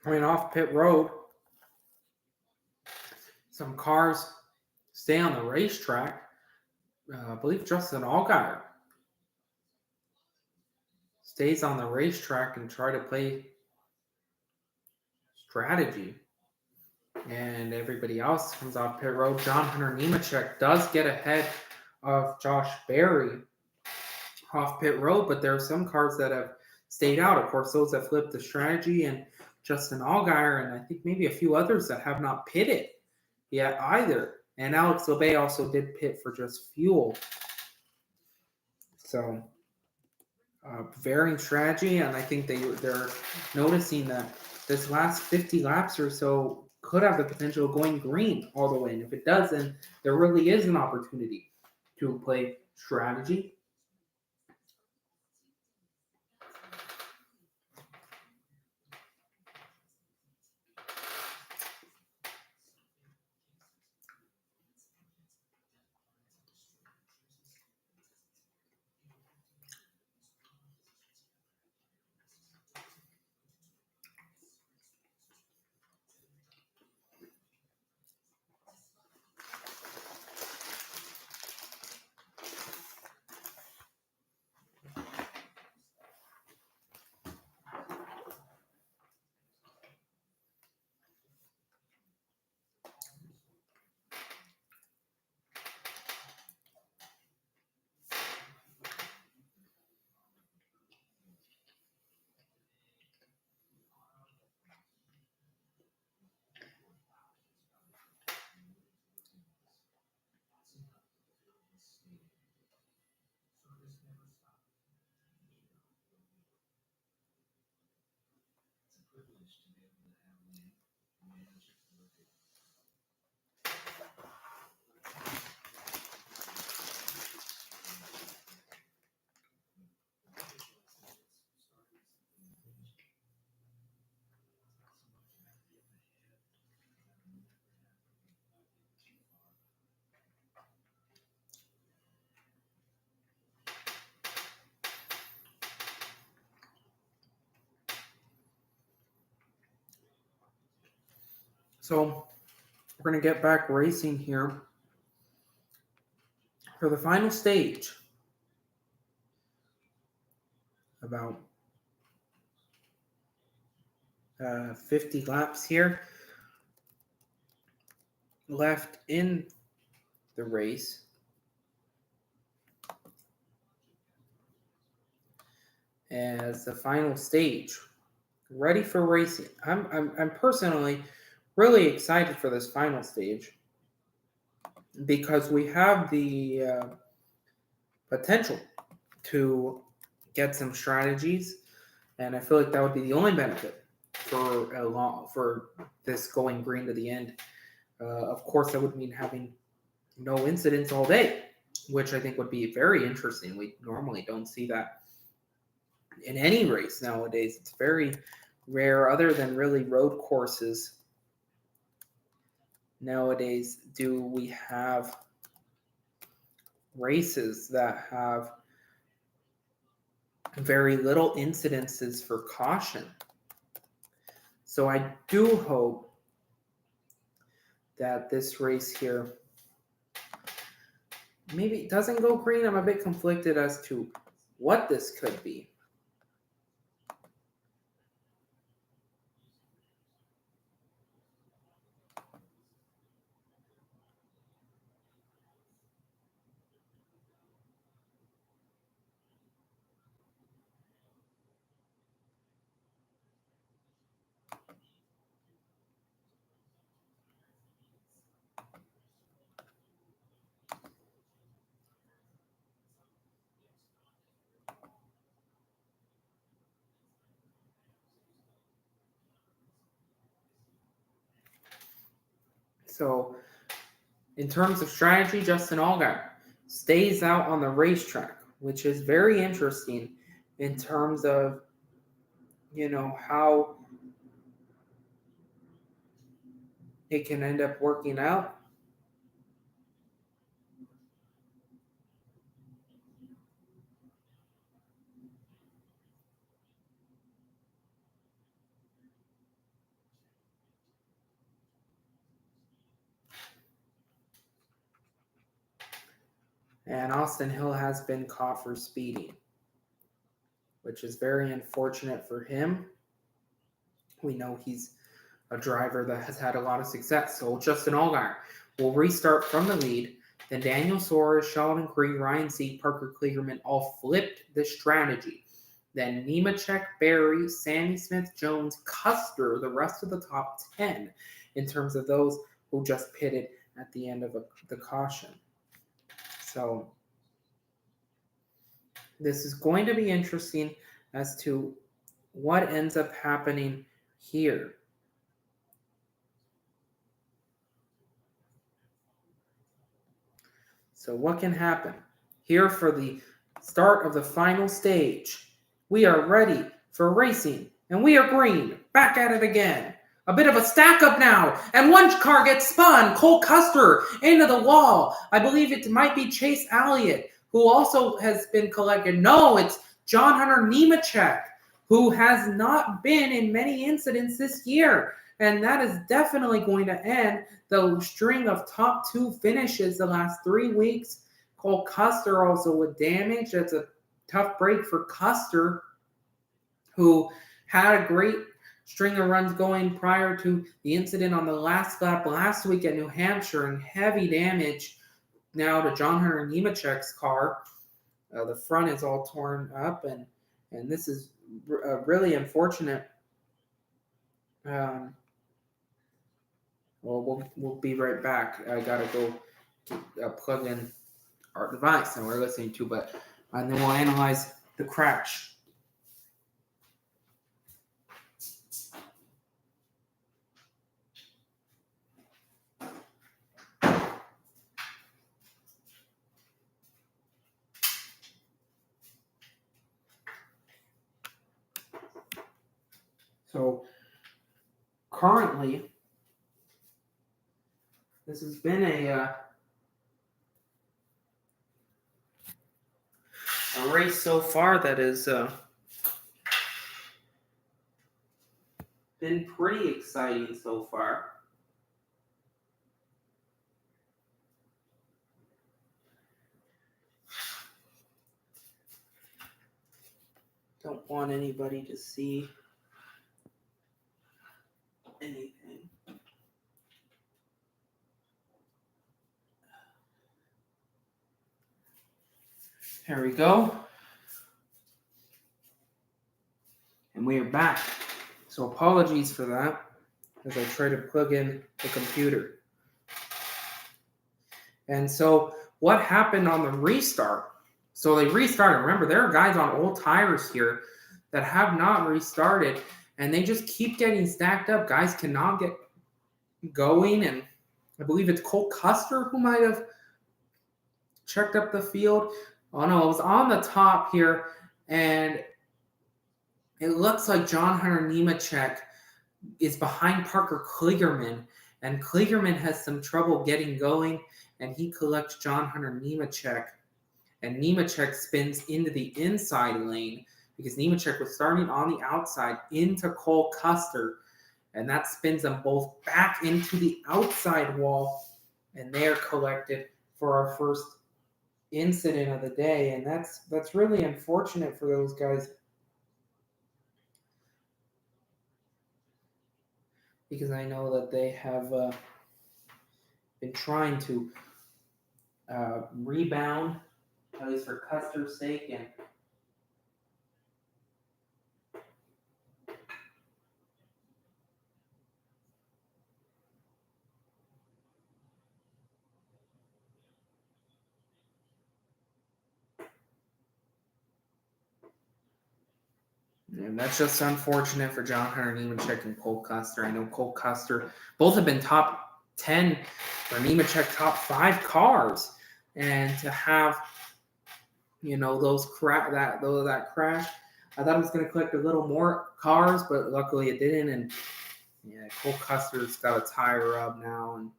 Coming off pit road, some cars stay on the racetrack. I believe Justin Allgaier stays on the racetrack and try to play strategy. And everybody else comes off pit road. John Hunter Nemechek does get ahead of Josh Berry off pit road, but there are some cars that have stayed out. Of course, those that flipped the strategy and Justin Allgaier, and I think maybe a few others that have not pitted yet either. And Alex LeBay also did pit for just fuel. So, varying strategy, and I think they're noticing that this last 50 laps or so could have the potential of going green all the way. And if it does, then there really is an opportunity to play strategy. So we're going to get back racing here for the final stage. About 50 laps here left in the race. As the final stage, ready for racing. I'm personally really excited for this final stage because we have the potential to get some strategies, and I feel like that would be the only benefit for this going green to the end. Of course, that would mean having no incidents all day, which I think would be very interesting. We normally don't see that in any race nowadays. It's very rare, other than really road courses. Nowadays, do we have races that have very little incidences for caution? So I do hope that this race here maybe doesn't go green. I'm a bit conflicted as to what this could be. So, in terms of strategy, Justin Allgaier stays out on the racetrack, which is very interesting in terms of, how it can end up working out. And Austin Hill has been caught for speeding, which is very unfortunate for him. We know he's a driver that has had a lot of success. So Justin Allgaier will restart from the lead. Then Daniel Soren, Sheldon Creed, Ryan Sieg, Parker Kligerman all flipped the strategy. Then Nemechek, Berry, Sammy Smith, Jones, Custer, the rest of the top 10 in terms of those who just pitted at the end of the caution. So this is going to be interesting as to what ends up happening here. So what can happen? Here for the start of the final stage. We are ready for racing, and we are green. Back at it again. A bit of a stack up now, and one car gets spun. Cole Custer into the wall. I believe it might be Chase Elliott, who also has been collected. No, it's John Hunter Nemechek, who has not been in many incidents this year. And that is definitely going to end the string of top 2 finishes the last 3 weeks. Cole Custer also with damage. That's a tough break for Custer, who had a great string of runs going prior to the incident on the last lap last week at New Hampshire, and heavy damage now to John Hunter Nemechek's car. The front is all torn up, and this is really unfortunate. Well, we'll be right back. I gotta go plug in our device that we're listening to, and then we'll analyze the crash. So currently, this has been a race so far that has been pretty exciting so far. Don't want anybody to see anything. There we go. And we are back. So apologies for that as I try to plug in the computer. And so what happened on the restart? So they restarted. Remember, there are guys on old tires here that have not restarted, and they just keep getting stacked up. Guys cannot get going, and I believe it's Cole Custer who might have checked up the field. Oh no, it was on the top here, and it looks like John Hunter Nemechek is behind Parker Kligerman, and Kligerman has some trouble getting going, and he collects John Hunter Nemechek, and Nemechek spins into the inside lane because Nemechek was starting on the outside into Cole Custer, and that spins them both back into the outside wall, and they are collected for our first incident of the day, and that's really unfortunate for those guys because I know that they have been trying to rebound, at least for Custer's sake, and that's just unfortunate for John Hunter Nemechek and Cole Custer. I know Cole Custer, both have been top 10 or Nemechek top 5 cars, and to have that crash, I thought it was going to collect a little more cars, but luckily it didn't. And yeah, Cole Custer's got a tire rub now, and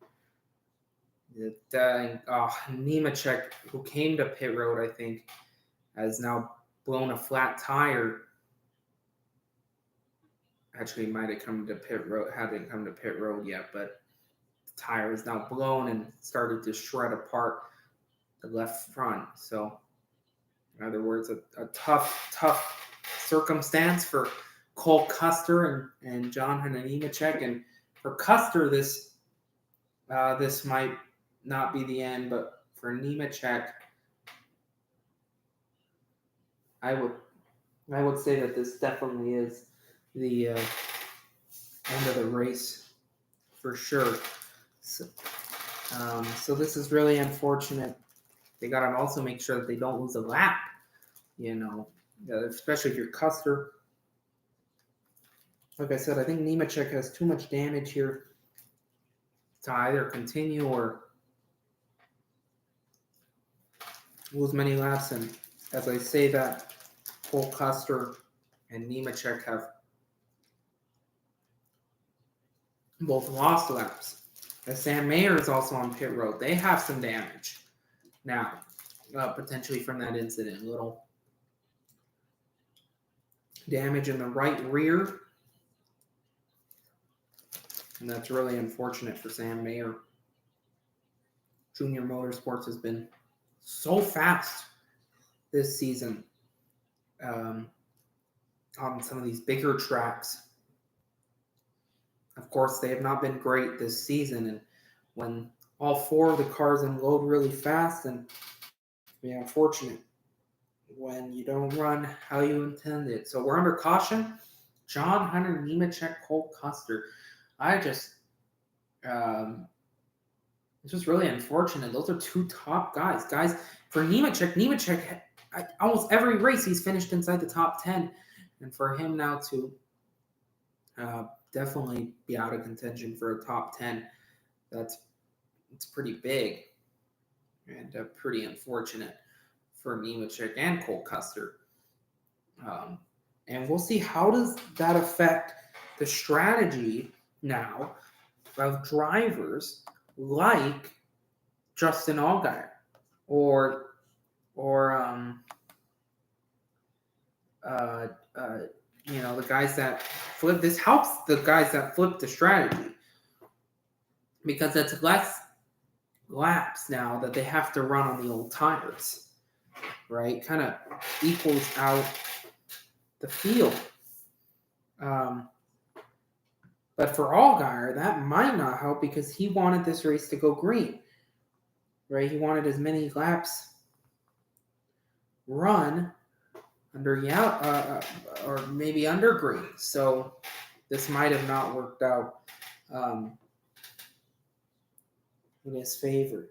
Nemechek, who came to pit road, I think, has now blown a flat tire. Actually, might have come to pit road, hadn't come to pit road yet, but the tire is now blown and started to shred apart the left front. So, in other words, a tough circumstance for Cole Custer and John Hunter Nemechek. And for Custer, this might not be the end, but for Nemechek, I would say that this definitely is the end of the race for sure. So this is really unfortunate. They got to also make sure that they don't lose a lap, especially if you're Custer. Like I said, I think Nemechek has too much damage here to either continue or lose many laps. And as I say that, Cole Custer and Nemechek have both lost laps. As Sam Mayer is also on pit road. They have some damage now, potentially from that incident. A little damage in the right rear. And that's really unfortunate for Sam Mayer. Junior Motorsports has been so fast this season on some of these bigger tracks. Of course, they have not been great this season. And when all 4 of the cars unload really fast, and unfortunate when you don't run how you intended. So we're under caution. John Hunter Nemechek, Cole Custer. It's just really unfortunate. Those are 2 top guys. Guys, for Nemechek, almost every race he's finished inside the top 10. And for him now to definitely be out of contention for a top 10, it's pretty big and pretty unfortunate for Nemechek and Cole Custer. And we'll see, how does that affect the strategy now of drivers like Justin Allgaier or the guys that flip. This helps the guys that flip the strategy because it's less laps now that they have to run on the old tires, right? Kind of equals out the field. But for Allgaier, that might not help because he wanted this race to go green, right? He wanted as many laps run under yellow, or maybe under green. So this might have not worked out in his favor.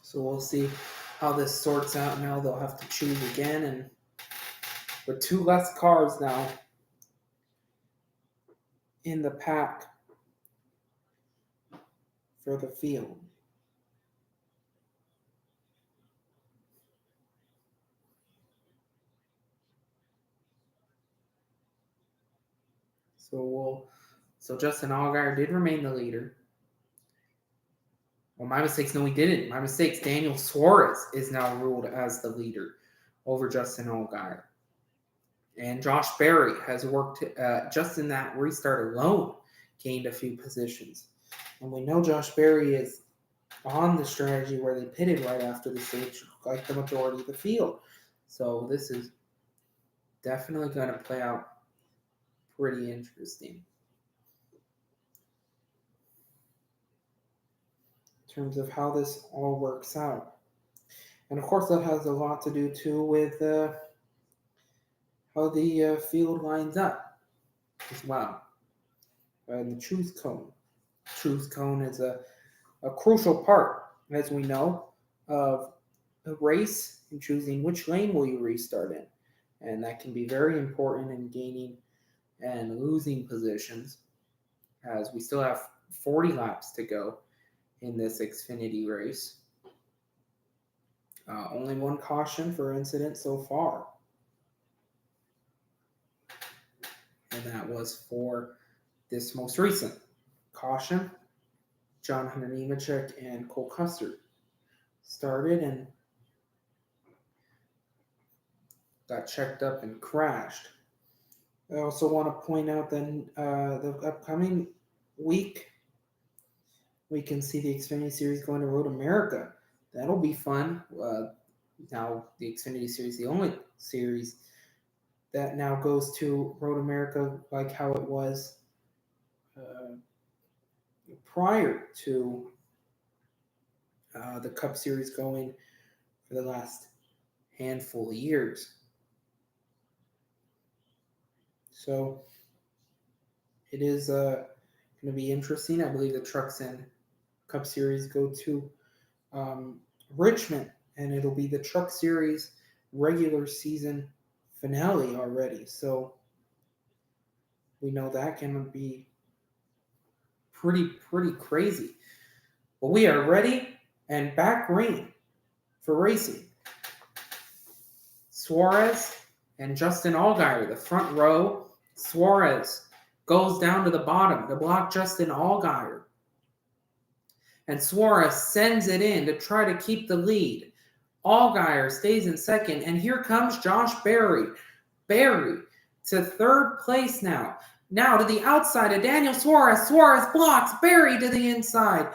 So we'll see how this sorts out now. They'll have to choose again, and with 2 less cars now in the pack for the field. So Justin Allgaier did remain the leader. Well, my mistakes. No, he didn't. My mistakes. Daniel Suarez is now ruled as the leader over Justin Allgaier. And Josh Berry has worked just in that restart alone, gained a few positions. And we know Josh Berry is on the strategy where they pitted right after the stage, like the majority of the field. So this is definitely going to play out pretty interesting in terms of how this all works out. And of course, that has a lot to do too with how the field lines up as well. And the truth cone. Truth cone is a crucial part, as we know, of a race and choosing which lane will you restart in. And that can be very important in gaining and losing positions, as we still have 40 laps to go in this Xfinity race. Only 1 caution for incident so far. And that was for this most recent caution. John Hunter Nemechek and Cole Custer started and got checked up and crashed. I also want to point out that the upcoming week, we can see the Xfinity Series going to Road America. That'll be fun. Now, the Xfinity Series, the only series that now goes to Road America, like how it was prior to the Cup Series going for the last handful of years. So it is going to be interesting. I believe the Trucks and Cup Series go to Richmond, and it'll be the Truck Series regular season finale already. So we know that can be pretty crazy. But we are ready and back green for racing. Suarez and Justin Allgaier, the front row. Suarez goes down to the bottom to block Justin Allgaier. And Suarez sends it in to try to keep the lead. Allgaier stays in second, and here comes Josh Berry. Berry to third place now. Now to the outside of Daniel Suarez. Suarez blocks Berry to the inside.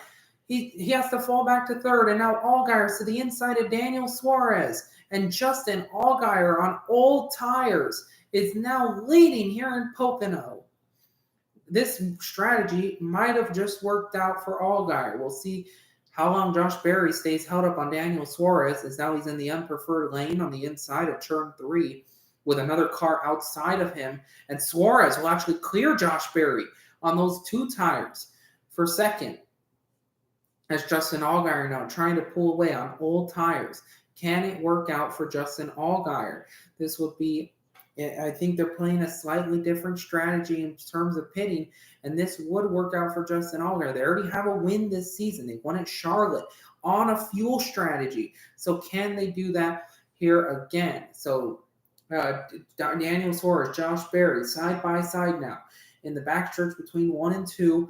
He has to fall back to third, and now Allgaier to the inside of Daniel Suarez. And Justin Allgaier on old tires is now leading here in Pocono. This strategy might have just worked out for Allgaier. We'll see how long Josh Berry stays held up on Daniel Suarez, as now he's in the unpreferred lane on the inside of turn 3 with another car outside of him. And Suarez will actually clear Josh Berry on those 2 tires for second. As Justin Allgaier now trying to pull away on old tires. Can it work out for Justin Allgaier? This would be I think they're playing a slightly different strategy in terms of pitting, and this would work out for Justin Allgaier. They already have a win this season. They won at Charlotte on a fuel strategy. So can they do that here again? So Daniel Suarez, Josh Berry, side by side now in the backstretch between 1 and 2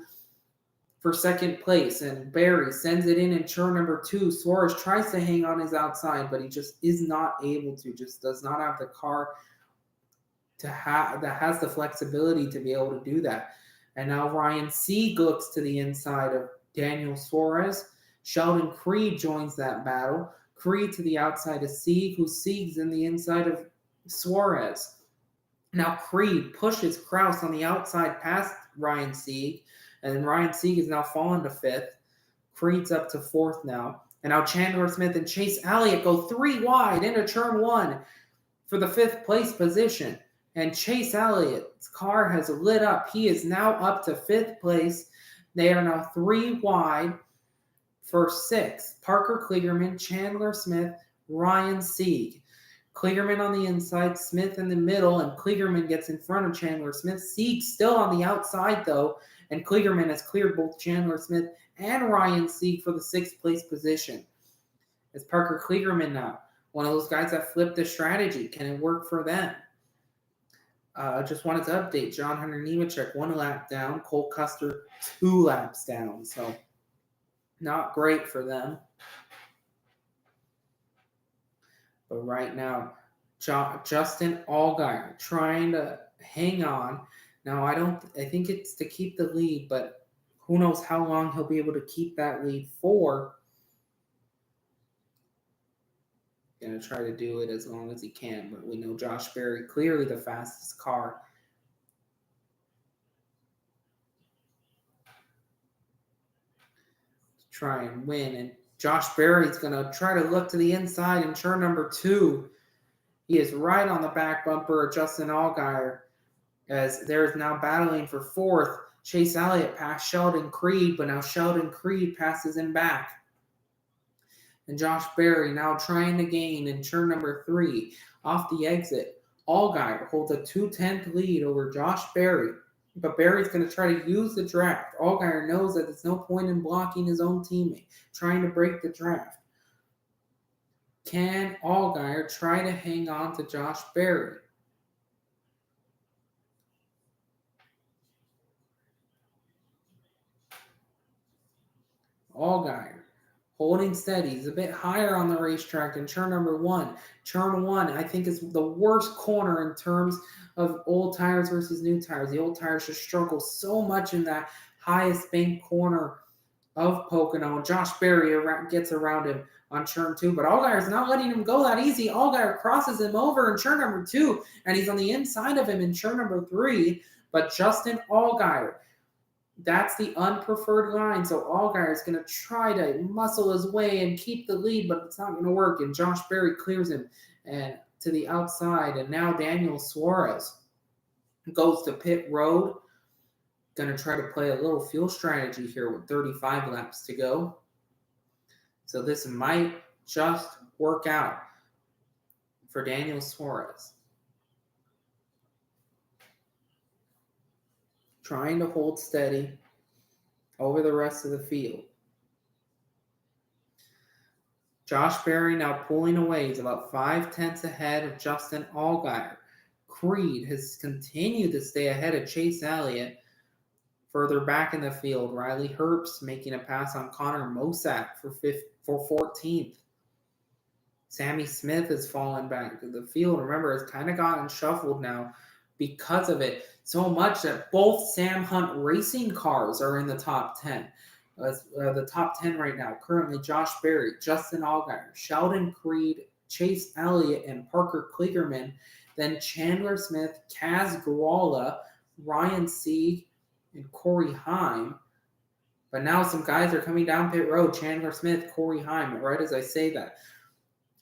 for second place, and Berry sends it in turn number 2. Suarez tries to hang on his outside, but he just is not able to, just does not have the car that has the flexibility to be able to do that. And now Ryan Sieg looks to the inside of Daniel Suarez. Sheldon Creed joins that battle. Creed to the outside of Sieg, who Sieg's in the inside of Suarez. Now Creed pushes Kraus on the outside past Ryan Sieg, and then Ryan Sieg is now fallen to 5th. Creed's up to 4th now. And now Chandler Smith and Chase Elliott go 3 wide into turn 1 for the 5th place position. And Chase Elliott's car has lit up. He is now up to 5th place. They are now 3 wide for 6th. Parker Kligerman, Chandler Smith, Ryan Sieg. Kligerman on the inside, Smith in the middle, and Kligerman gets in front of Chandler Smith. Sieg still on the outside, though, and Kligerman has cleared both Chandler Smith and Ryan Sieg for the 6th place position. It's Parker Kligerman now, one of those guys that flipped the strategy. Can it work for them? I just wanted to update. John Hunter Nemechek 1 lap down. Cole Custer 2 laps down. So not great for them. But right now, Justin Allgaier trying to hang on. Now, I think it's to keep the lead, but who knows how long he'll be able to keep that lead for. Going to try to do it as long as he can, but we know Josh Berry, clearly the fastest car. To try and win, and Josh Berry's going to try to look to the inside in turn number 2. He is right on the back bumper of Justin Allgaier, as there's now battling for 4th. Chase Elliott passed Sheldon Creed, but now Sheldon Creed passes him back. And Josh Berry now trying to gain in turn number 3 off the exit. Allgaier holds a 2/10 lead over Josh Berry, but Berry's going to try to use the draft. Allgaier knows that there's no point in blocking his own teammate, trying to break the draft. Can Allgaier try to hang on to Josh Berry? Allgaier holding steady. He's a bit higher on the racetrack in turn number 1. Turn 1, I think, is the worst corner in terms of old tires versus new tires. The old tires just struggle so much in that highest bank corner of Pocono. Josh Berry gets around him on turn 2, but Allgaier's not letting him go that easy. Allgaier crosses him over in turn number 2, and he's on the inside of him in turn number 3. But Justin Allgaier, that's the unpreferred line. So Allgaier is going to try to muscle his way and keep the lead, but it's not going to work. And Josh Berry clears him and to the outside. And now Daniel Suarez goes to pit road. Going to try to play a little fuel strategy here with 35 laps to go. So this might just work out for Daniel Suarez. Trying to hold steady over the rest of the field. Josh Berry now pulling away. He's about 5/10 ahead of Justin Allgaier. Creed has continued to stay ahead of Chase Elliott. Further back in the field, Riley Herbst making a pass on Connor Mosack for 14th. Sammy Smith has fallen back to the field. Remember, it's kind of gotten shuffled now because of it, so much that both Sam Hunt racing cars are in the top 10. The top 10 right now. Currently, Josh Berry, Justin Allgaier, Sheldon Creed, Chase Elliott, and Parker Kligerman. Then Chandler Smith, Kaz Gralla, Ryan Sieg, and Corey Heim. But now some guys are coming down pit road. Chandler Smith, Corey Heim. Right as I say that,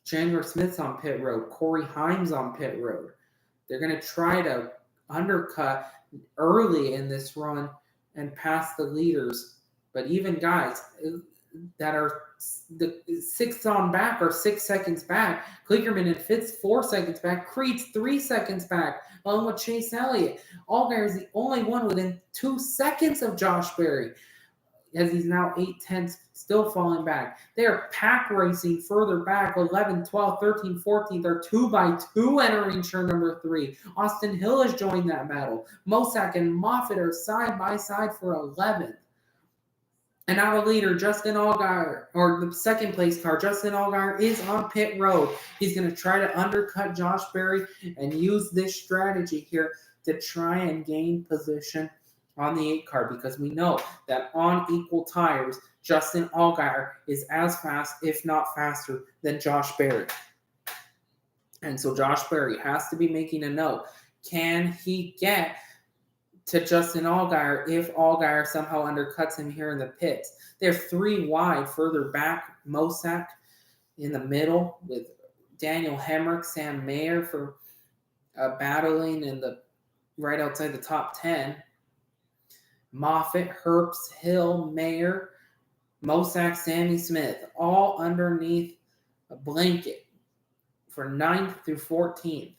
Chandler Smith's on pit road. Corey Heim's on pit road. They're going to try to undercut early in this run and pass the leaders. But even guys, that are the 6 on back or 6 seconds back. Kligerman and Fitz 4 seconds back. Creed's 3 seconds back, along with Chase Elliott. Allgaier is the only one within 2 seconds of Josh Berry, as he's now 8/10, still falling back. They are pack racing further back, 11, 12, 13, 14. They're 2 by 2 entering turn number 3. Austin Hill has joined that battle. Mosak and Moffitt are side by side for 11th. And our leader, Justin Allgaier, or the second place car, Justin Allgaier, is on pit road. He's going to try to undercut Josh Berry and use this strategy here to try and gain position on the 8 car, because we know that on equal tires, Justin Allgaier is as fast, if not faster, than Josh Berry. And so Josh Berry has to be making a note. Can he get to Justin Allgaier if Allgaier somehow undercuts him here in the pits? They're 3 wide further back. Mosak in the middle with Daniel Hemrick, Sam Mayer for battling in the right outside the top 10. Moffitt, Herbst, Hill, Mayer, Mosak, Sammy Smith, all underneath a blanket for 9th through 14th.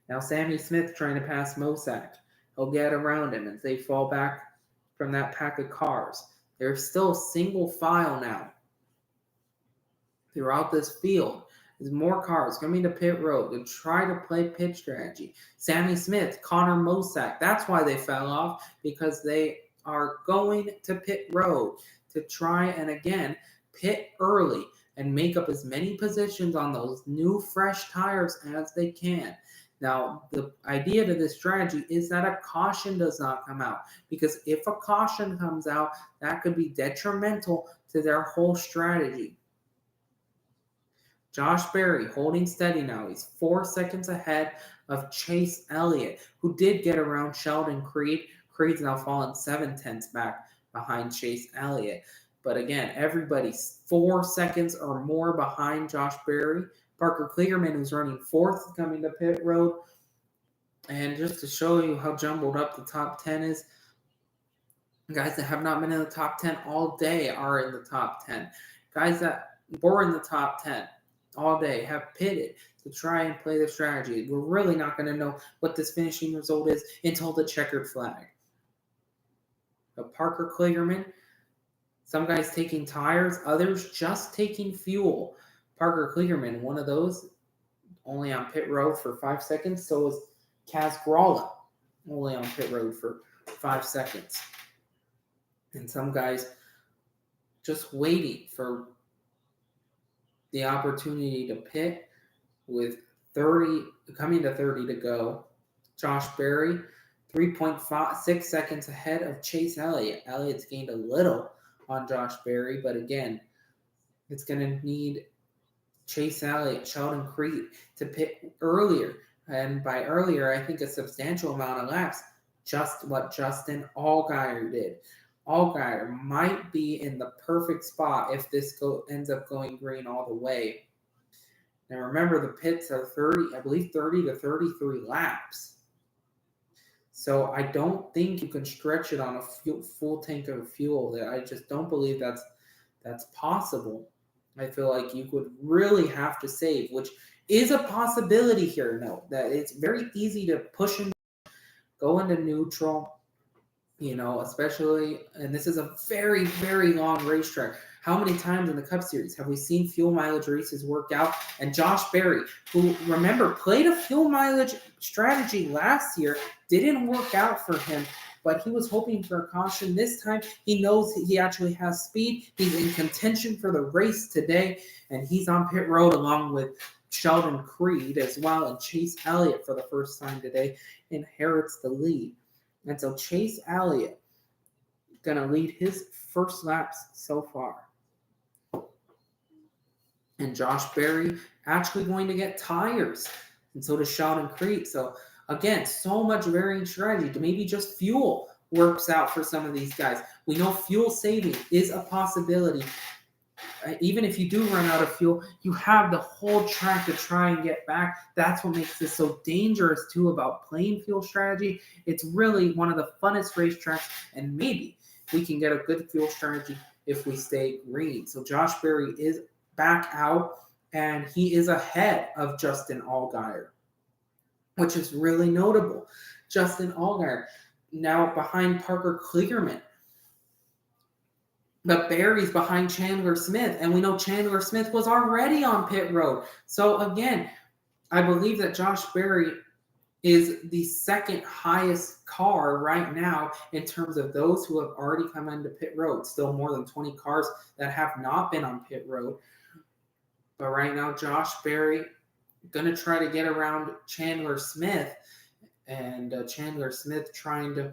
Now Sammy Smith trying to pass Mosak. He'll get around him as they fall back from that pack of cars. They're still single file now throughout this field. There's more cars coming to pit road to try to play pit strategy. Sammy Smith, Connor Mosak, that's why they fell off, because they are going to pit road to try and, again, pit early and make up as many positions on those new fresh tires as they can. Now, the idea to this strategy is that a caution does not come out, because if a caution comes out, that could be detrimental to their whole strategy. Josh Berry holding steady now. He's 4 seconds ahead of Chase Elliott, who did get around Sheldon Creed. Creed's now fallen 7/10 back behind Chase Elliott. But again, everybody's 4 seconds or more behind Josh Berry. Parker Kligerman, who's running 4th, coming to pit road. And just to show you how jumbled up the top 10 is, guys that have not been in the top 10 all day are in the top 10. Guys that were in the top 10 all day have pitted to try and play the strategy. We're really not going to know what this finishing result is until the checkered flag. But Parker Kligerman, some guys taking tires, others just taking fuel. Parker Kligerman, one of those, only on pit road for 5 seconds. So is Kaz Gralla, only on pit road for 5 seconds. And some guys just waiting for the opportunity to pit with 30, coming to 30 to go. Josh Berry, 3.6 seconds ahead of Chase Elliott. Elliott's gained a little on Josh Berry, but again, it's going to need Chase Elliott, Sheldon Creed to pit earlier. And by earlier, I think a substantial amount of laps, just what Justin Allgaier did. Allgaier might be in the perfect spot if this ends up going green all the way. Now remember, the pits are 30 to 33 laps. So I don't think you can stretch it on a full tank of fuel. I just don't believe that's possible. I feel like you would really have to save, which is a possibility here. Note that it's very easy to push and go into neutral, especially, and this is a very, very long racetrack. How many times in the Cup Series have we seen fuel mileage races work out? And Josh Berry, who, remember, played a fuel mileage strategy last year, didn't work out for him, but he was hoping for a caution. This time, he knows he actually has speed. He's in contention for the race today, and he's on pit road along with Sheldon Creed as well, and Chase Elliott for the first time today inherits the lead. And so Chase Elliott going to lead his first laps so far. And Josh Berry actually going to get tires, and so does Sheldon Creed. So again, so much varying strategy. Maybe just fuel works out for some of these guys. We know fuel saving is a possibility. Even if you do run out of fuel, you have the whole track to try and get back. That's what makes this so dangerous, too, about playing fuel strategy. It's really one of the funnest racetracks, and maybe we can get a good fuel strategy if we stay green. So Josh Berry is back out, and he is ahead of Justin Allgaier, which is really notable. Justin Allgaier now behind Parker Kligerman. But Berry's behind Chandler Smith, and we know Chandler Smith was already on pit road. So again, I believe that Josh Berry is the second highest car right now in terms of those who have already come into pit road. Still more than 20 cars that have not been on pit road. But right now, Josh Berry going to try to get around Chandler Smith, and Chandler Smith trying to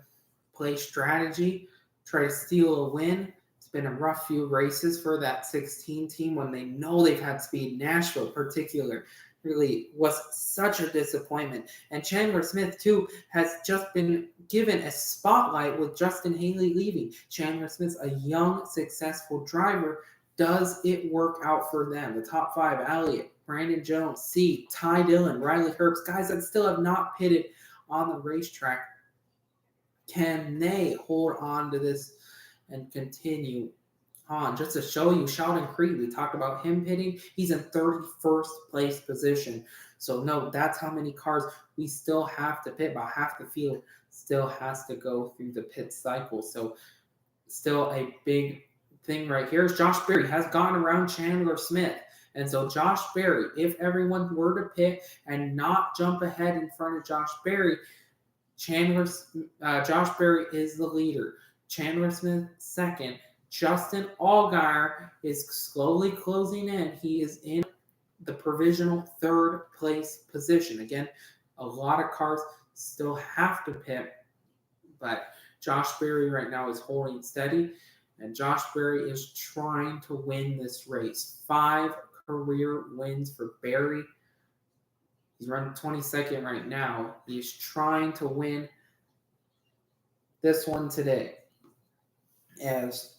play strategy, try to steal a win. It's been a rough few races for that 16 team when they know they've had speed. Nashville, particular, really was such a disappointment. And Chandler Smith, too, has just been given a spotlight with Justin Haley leaving. Chandler Smith's a young, successful driver. Does it work out for them? The top five: Elliott, Brandon Jones, C, Ty Dillon, Riley Herbst, guys that still have not pitted on the racetrack. Can they hold on to this and continue on? Just to show you, Sheldon Creed, we talked about him pitting. He's in 31st place position. So, no, that's how many cars we still have to pit. About half the field still has to go through the pit cycle. So, still a big thing right here is Josh Berry has gone around Chandler Smith. And so Josh Berry, if everyone were to pit and not jump ahead in front of Josh Berry, Josh Berry is the leader. Chandler Smith second. Justin Allgaier is slowly closing in. He is in the provisional third place position. Again, a lot of cars still have to pit, but Josh Berry right now is holding steady, and Josh Berry is trying to win this race. 5 career wins for Berry. He's running 22nd right now. He's trying to win this one today, as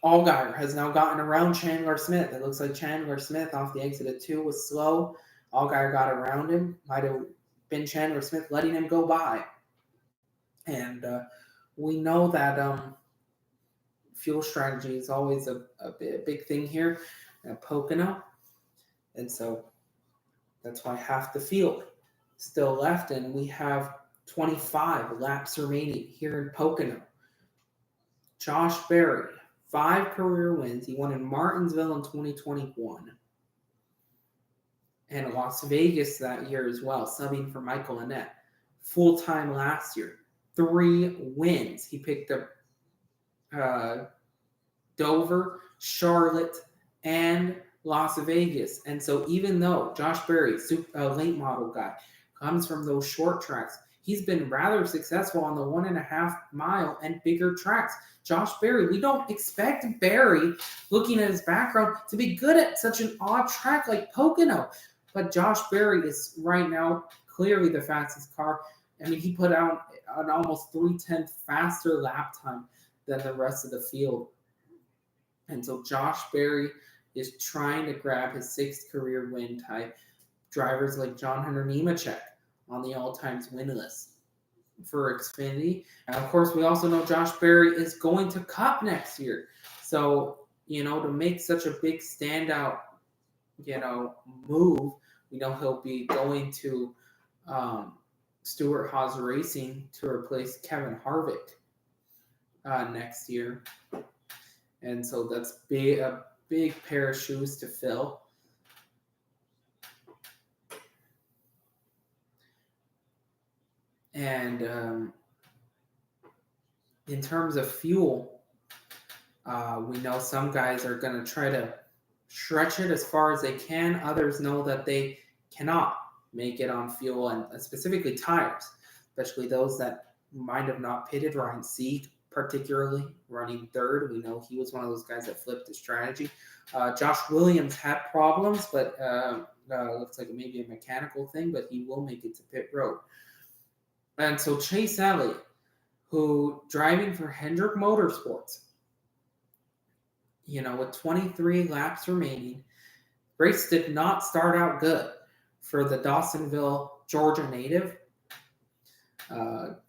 Allgaier has now gotten around Chandler Smith. It looks like Chandler Smith off the exit of 2 was slow. Allgaier got around him. Might have been Chandler Smith letting him go by. And we know that fuel strategy is always a big thing here at Pocono. And so that's why half the field still left, and we have 25 laps remaining here in Pocono. Josh Berry, 5 career wins. He won in Martinsville in 2021 and Las Vegas that year as well, subbing for Michael Annett. Full-time last year, 3 wins. He picked up Dover, Charlotte, and Las Vegas. And so even though Josh Berry, a late model guy, comes from those short tracks, he's been rather successful on the 1.5 mile and bigger tracks. Josh Berry, we don't expect Berry, looking at his background, to be good at such an odd track like Pocono. But Josh Berry is right now clearly the fastest car. I mean, he put out an almost 3/10 faster lap time than the rest of the field. And so Josh Berry is trying to grab his 6th career win, tie drivers like John Hunter Nemechek on the all-times win list for Xfinity. And of course, we also know Josh Berry is going to Cup next year. So, to make such a big standout, move, we know he'll be going to Stewart Haas Racing to replace Kevin Harvick next year. And so that's a big pair of shoes to fill. And in terms of fuel, we know some guys are going to try to stretch it as far as they can. Others know that they cannot make it on fuel, and specifically tires, especially those that might have not pitted. Ryan Sieg, particularly, running 3rd. We know he was one of those guys that flipped the strategy. Josh Williams had problems, but looks like it may be a mechanical thing, but he will make it to pit road. And so Chase Elliott, who driving for Hendrick Motorsports, with 23 laps remaining, race did not start out good for the Dawsonville, Georgia native.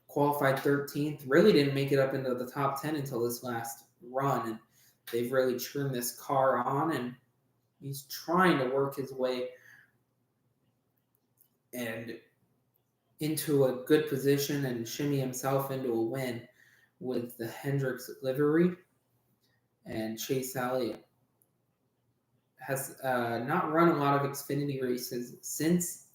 Qualified 13th, really didn't make it up into the top 10 until this last run. And they've really turned this car on, and he's trying to work his way and into a good position and shimmy himself into a win with the Hendricks livery. And Chase Elliott has not run a lot of Xfinity races since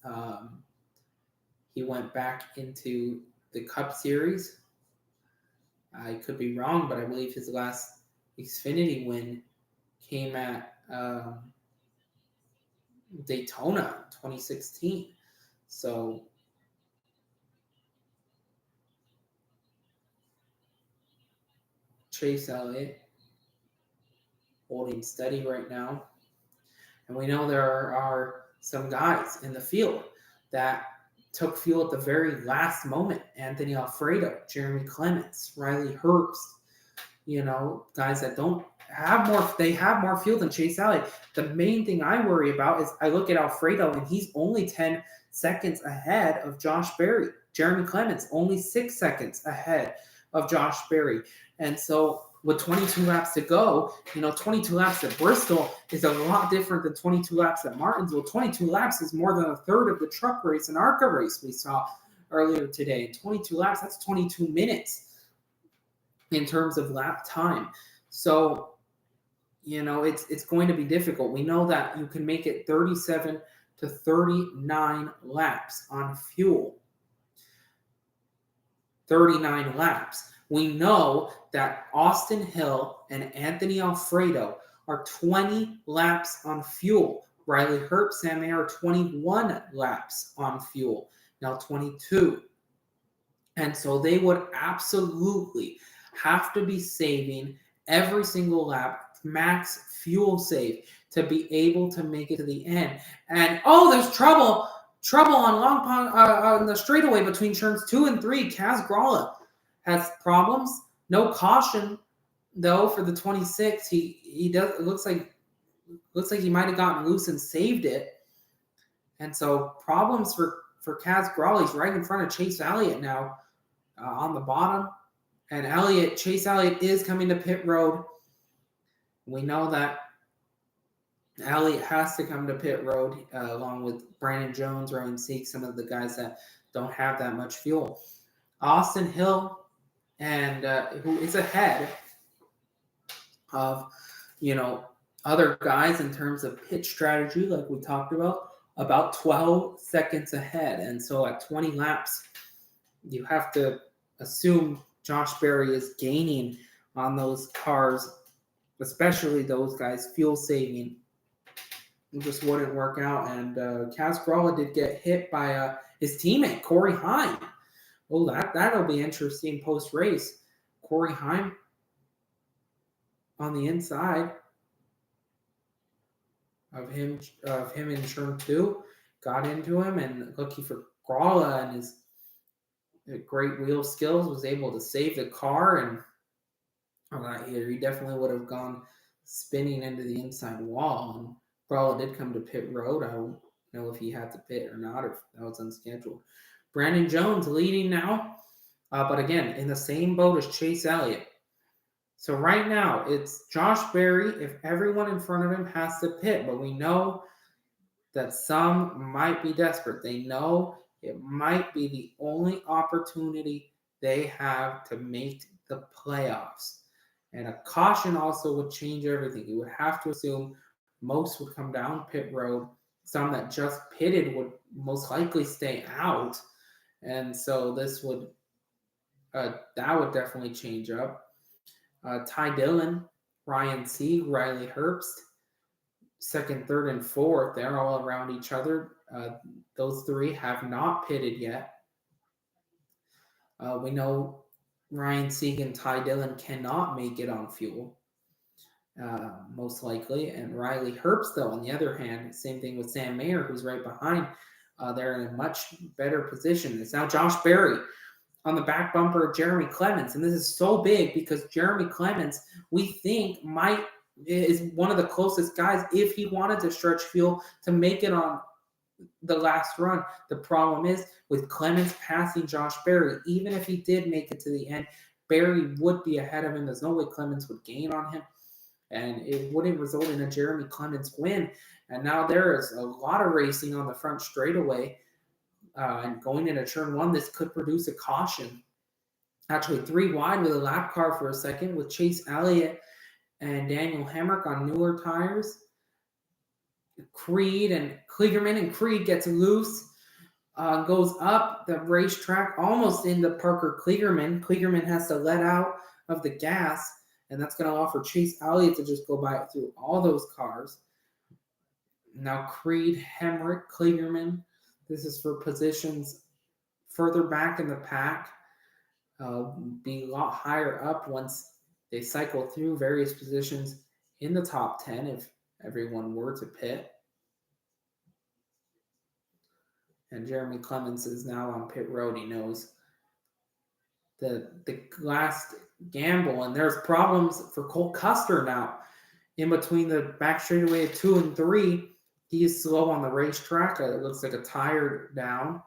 he went back into the Cup Series. I could be wrong, but I believe his last Xfinity win came at Daytona in 2016. So Chase Elliott holding steady right now. And we know there are some guys in the field that took fuel at the very last moment. Anthony Alfredo, Jeremy Clements, Riley Herbst, guys that don't have more fuel than Chase Elliott. The main thing I worry about is I look at Alfredo and he's only 10 seconds ahead of Josh Berry. Jeremy Clements only 6 seconds ahead of Josh Berry. And so with 22 laps to go, 22 laps at Bristol is a lot different than 22 laps at Martinsville. 22 laps is more than a third of the truck race and ARCA race we saw earlier today. And 22 laps, that's 22 minutes in terms of lap time. So, it's going to be difficult. We know that you can make it 37 to 39 laps on fuel. 39 laps. We know that Austin Hill and Anthony Alfredo are 20 laps on fuel. Riley Herbst, Sam Mayer are 21 laps on fuel. Now 22. And so they would absolutely have to be saving every single lap, max fuel save, to be able to make it to the end. And there's trouble on Long Pond on the straightaway between turns 2 and 3. Kaz Gralla has problems. No caution though for the 26. He does. It looks like he might have gotten loose and saved it. And so problems for Kaz Gralla. He's right in front of Chase Elliott now on the bottom. And Chase Elliott is coming to pit road. We know that Elliott has to come to pit road along with Brandon Jones, Ryan Sieg, some of the guys that don't have that much fuel. Austin Hill, and who is ahead of, other guys in terms of pit strategy, like we talked about 12 seconds ahead. And so at 20 laps, you have to assume Josh Berry is gaining on those cars, especially those guys fuel saving. It just wouldn't work out. And Kaz Gralla did get hit by his teammate, Corey Heim. Oh, that'll be interesting post-race. Corey Heim on the inside of him in turn 2, got into him, and lucky for Gralla and his great wheel skills, was able to save the car. And he definitely would have gone spinning into the inside wall. And Gralla did come to pit road. I don't know if he had to pit or not, or if that was unscheduled. Brandon Jones leading now, but again, in the same boat as Chase Elliott. So right now, it's Josh Berry if everyone in front of him has to pit, but we know that some might be desperate. They know it might be the only opportunity they have to make the playoffs. And a caution also would change everything. You would have to assume most would come down pit road. Some that just pitted would most likely stay out. And so this would, that would definitely change up. Ty Dillon, Ryan Sieg, Riley Herbst, second, third, and fourth, they're all around each other. Those three have not pitted yet. We know Ryan Sieg and Ty Dillon cannot make it on fuel, most likely. And Riley Herbst, though, on the other hand, same thing with Sam Mayer, who's right behind. They're in a much better position. It's now Josh Berry on the back bumper of Jeremy Clements. And this is so big because Jeremy Clements, we think, is one of the closest guys if he wanted to stretch fuel to make it on the last run. The problem is with Clements passing Josh Berry, even if he did make it to the end, Berry would be ahead of him. There's no way Clements would gain on him. and it wouldn't result in a Jeremy Clements win. And now there is a lot of racing on the front straightaway. And going into turn one, this could produce a caution. Actually, 3 wide with a lap car for a second with Chase Elliott and Daniel Hemrick on newer tires. Kligerman and Creed gets loose, goes up the racetrack almost into Parker Kligerman. Kligerman has to let out of the gas, and that's going to allow for Chase Elliott to just go by through all those cars. Now Creed, Hemrick, Kligerman. This is for positions further back in the pack. Be a lot higher up once they cycle through various positions in the top 10 if everyone were to pit. And Jeremy Clements is now on pit road. He knows the last gamble, and there's problems for Colt Custer now. In between the back straightaway of 2 and 3, he is slow on the racetrack. It looks like a tire down,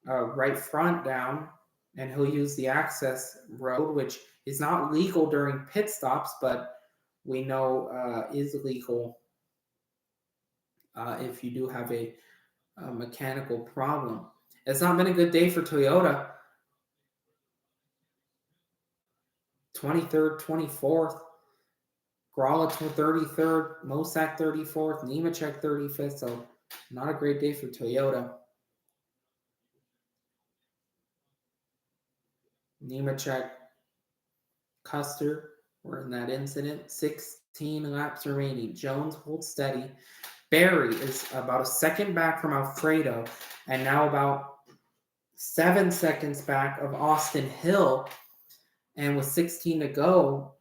right front down, and he'll use the access road, which is not legal during pit stops, but we know is legal if you do have a mechanical problem. It's not been a good day for Toyota. 23rd, 24th. Grala 33rd, Mosak 34th, Nemechek 35th, so not a great day for Toyota. Nemechek, Custer were in that incident. 16 laps remaining. Jones holds steady. Berry is about a second back from Alfredo, and now about 7 seconds back of Austin Hill. And with 16 to go,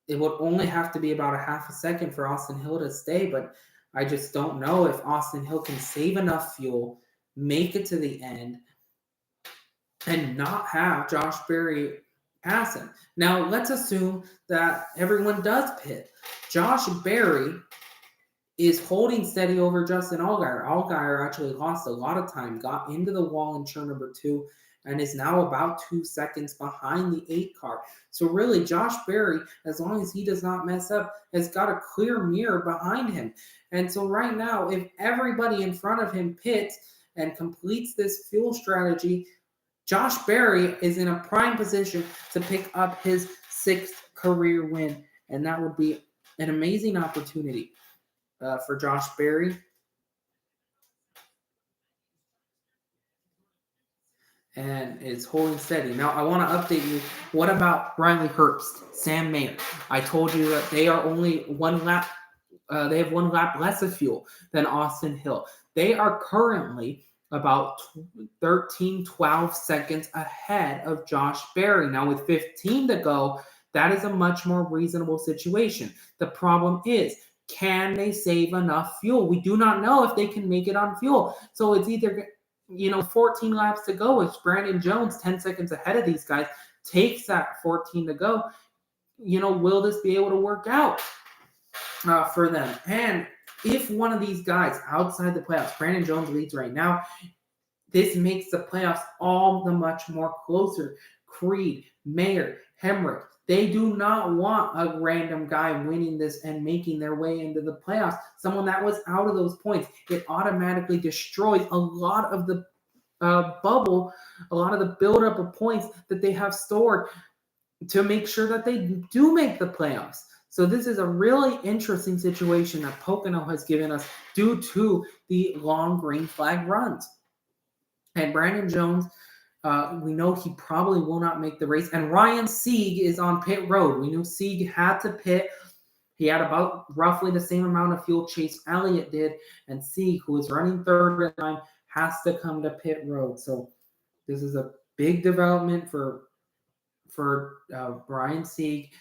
it would only have to be about a half a second for Austin Hill to stay, but I just don't know if Austin Hill can save enough fuel, make it to the end, and not have Josh Berry pass him. Now, let's assume that everyone does pit. Josh Berry is holding steady over Justin Allgaier. Allgaier actually lost a lot of time, got into the wall in turn number 2, and is now about 2 seconds behind the 8 car. So really, Josh Berry, as long as he does not mess up, has got a clear mirror behind him. And so right now, if everybody in front of him pits and completes this fuel strategy, Josh Berry is in a prime position to pick up his 6th career win. And that would be an amazing opportunity for Josh Berry. And is holding steady. Now, I want to update you. What about Riley Herbst, Sam Mayer? I told you that they are only 1 lap. They have 1 lap less of fuel than Austin Hill. They are currently about 13, 12 seconds ahead of Josh Berry. Now, with 15 to go, that is a much more reasonable situation. The problem is, can they save enough fuel? We do not know if they can make it on fuel. So it's either 14 laps to go. If Brandon Jones, 10 seconds ahead of these guys, takes that 14 to go, will this be able to work out for them? And if one of these guys outside the playoffs, Brandon Jones leads right now, this makes the playoffs all the much more closer. Creed, Mayer, Hemrick, they do not want a random guy winning this and making their way into the playoffs. Someone that was out of those points. It automatically destroys a lot of the bubble, a lot of the buildup of points that they have stored to make sure that they do make the playoffs. So this is a really interesting situation that Pocono has given us due to the long green flag runs. And Brandon Jones, we know he probably will not make the race. And Ryan Sieg is on pit road. We knew Sieg had to pit. He had about roughly the same amount of fuel Chase Elliott did. And Sieg, who is running 3rd at the time, has to come to pit road. So this is a big development for Ryan Sieg.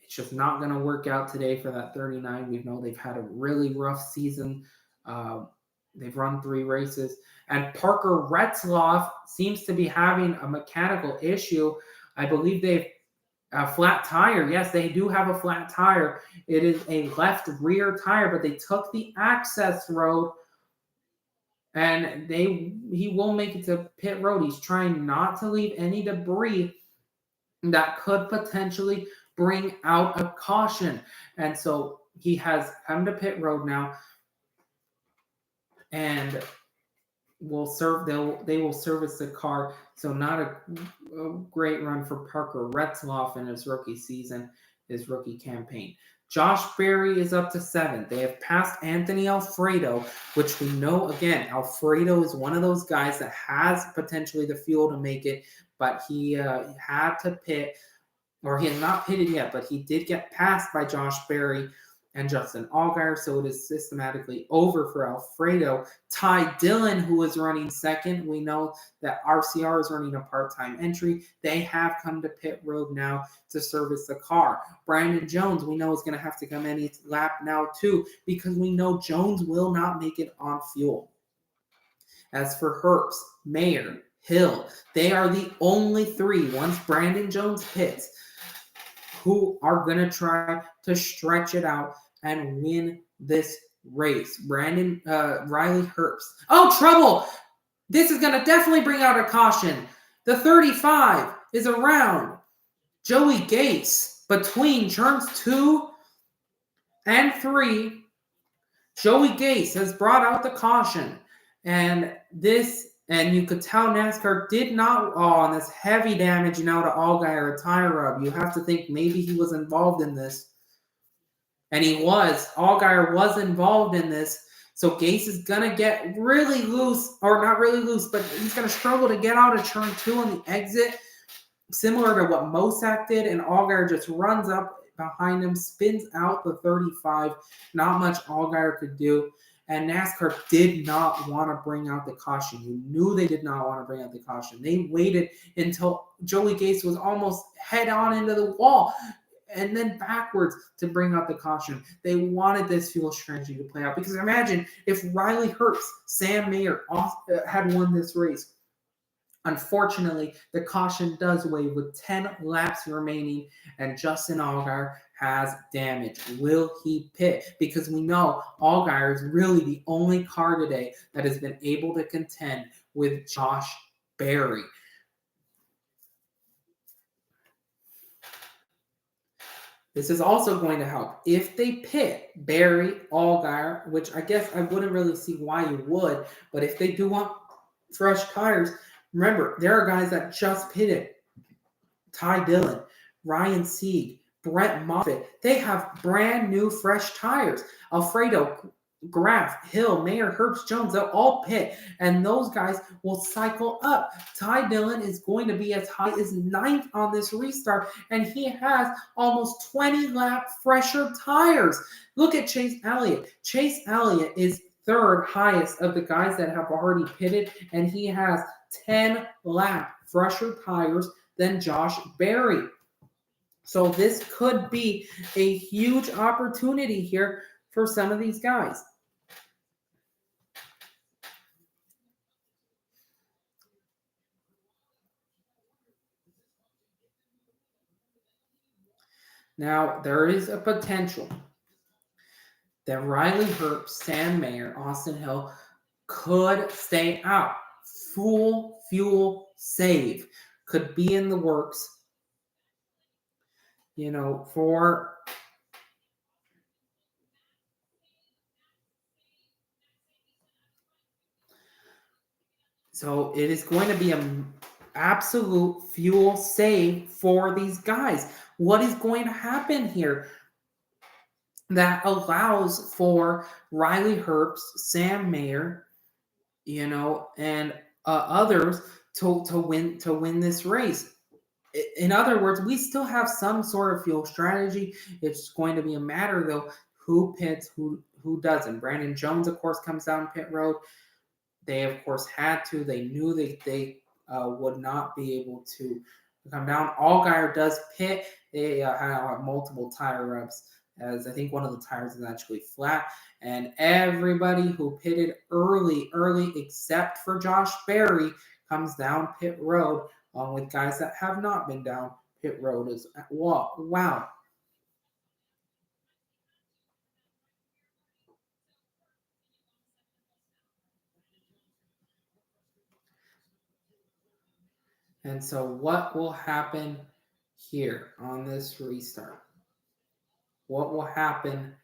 It's just not going to work out today for that 39. We know they've had a really rough season. They've run 3 races. And Parker Retzloff seems to be having a mechanical issue. I believe they've a flat tire. Yes, they do have a flat tire. It is a left rear tire, but they took the access road, and he will make it to pit road. He's trying not to leave any debris that could potentially bring out a caution. And so he has come to pit road now, and they will service the car. So not a great run for Parker Retzloff in his rookie season, his rookie campaign. Josh Berry is up to 7th. They have passed Anthony Alfredo, which we know, again, Alfredo is one of those guys that has potentially the fuel to make it, but he had to pit, or he has not pitted yet, but he did get passed by Josh Berry and Justin Allgaier, so it is systematically over for Alfredo. Ty Dillon, who is running 2nd, we know that RCR is running a part-time entry. They have come to pit road now to service the car. Brandon Jones, we know, is going to have to come any lap now too, because we know Jones will not make it on fuel. As for Herbst, Mayer, Hill, they are the only 3, once Brandon Jones pits, who are going to try to stretch it out and win this race. Riley Herbst. Oh, trouble! This is going to definitely bring out a caution. The 35 is around Joey Gase between turns 2 and 3. Joey Gase has brought out the caution. And you could tell NASCAR did not, on this heavy damage now to Allgaier, a tire rub. You have to think maybe he was involved in this. And he was. Allgaier was involved in this. So Gase is going to get really loose, or not really loose, but he's going to struggle to get out of turn 2 on the exit, similar to what Mosak did, and Allgaier just runs up behind him, spins out the 35. Not much Allgaier could do. And NASCAR did not want to bring out the caution. You knew they did not want to bring out the caution. They waited until Joey Gase was almost head on into the wall and then backwards to bring out the caution. They wanted this fuel strategy to play out. Because imagine if Riley Herbst, Sam Mayer had won this race. Unfortunately, the caution does weigh with 10 laps remaining, and Justin Allgaier has damage. Will he pit? Because we know Allgaier is really the only car today that has been able to contend with Josh Berry. This is also going to help. If they pit Berry, Allgaier, which I guess I wouldn't really see why you would, but if they do want fresh tires, remember, there are guys that just pitted. Ty Dillon, Ryan Sieg, Brett Moffitt. They have brand new fresh tires. Alfredo, Graff, Hill, Mayer, Herbst, Jones, they'll all pit. And those guys will cycle up. Ty Dillon is going to be as high as 9th on this restart. And he has almost 20 lap fresher tires. Look at Chase Elliott. Chase Elliott is 3rd highest of the guys that have already pitted. And he has 10 lap fresher tires than Josh Berry. So this could be a huge opportunity here for some of these guys. Now, there is a potential that Riley Herbst, Sam Mayer, Austin Hill could stay out. Full fuel save could be in the works, for so it is going to be an absolute fuel save for these guys. What is going to happen here that allows for Riley Herbst, Sam Mayer, and others to win this race? In other words, we still have some sort of fuel strategy. It's going to be a matter, though, who pits, who doesn't. Brandon Jones, of course, comes down pit road. They, of course, had to. They knew they would not be able to come down. Allgaier does pit. They have multiple tire rubs, as I think one of the tires is actually flat. And everybody who pitted early, except for Josh Berry, comes down pit road, along with guys that have not been down pit road as well. Wow. And so what will happen here on this restart. What will happen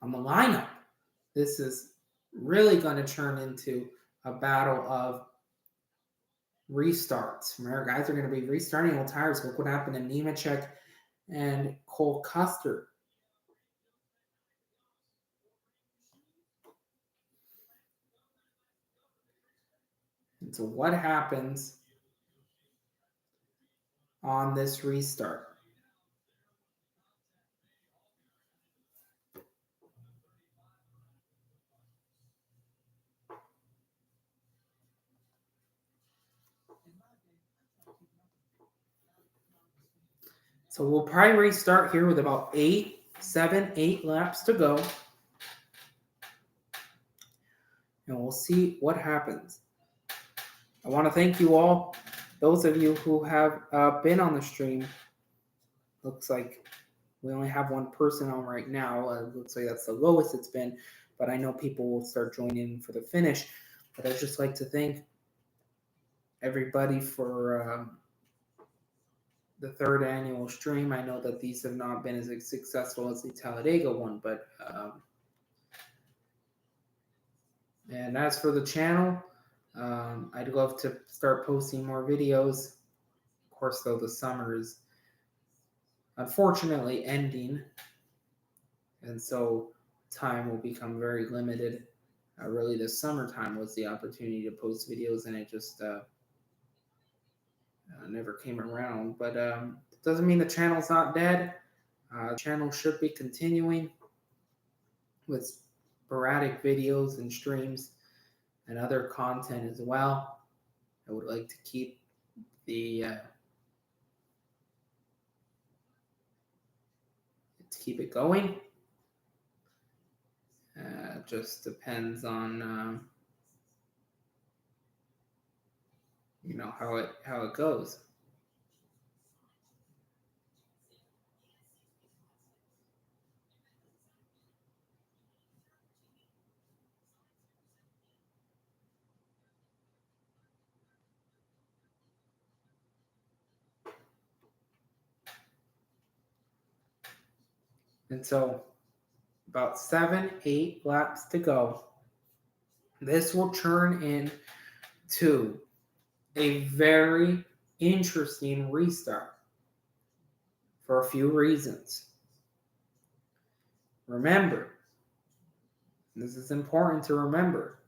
on the lineup? This is really going to turn into a battle of restarts. Remember, guys are going to be restarting old tires. Look what happened to Nemechek and Cole Custer. And so what happens on this restart? So we'll probably restart here with about 8 laps to go. And we'll see what happens. I want to thank you all, those of you who have been on the stream. Looks like we only have one person on right now. Looks like that's the lowest it's been, but I know people will start joining for the finish. But I'd just like to thank everybody for the third annual stream. I know that these have not been as successful as the Talladega one, but and as for the channel, I'd love to start posting more videos. Of course, though, the summer is unfortunately ending, and so time will become very limited. Really, the summertime was the opportunity to post videos, and it just never came around. But it doesn't mean the channel's not dead. The channel should be continuing with sporadic videos and streams and other content as well. I would like to keep it going. Just depends on how it goes. And so about 7-8 laps to go. This will turn into a very interesting restart for a few reasons. Remember, this is important to remember,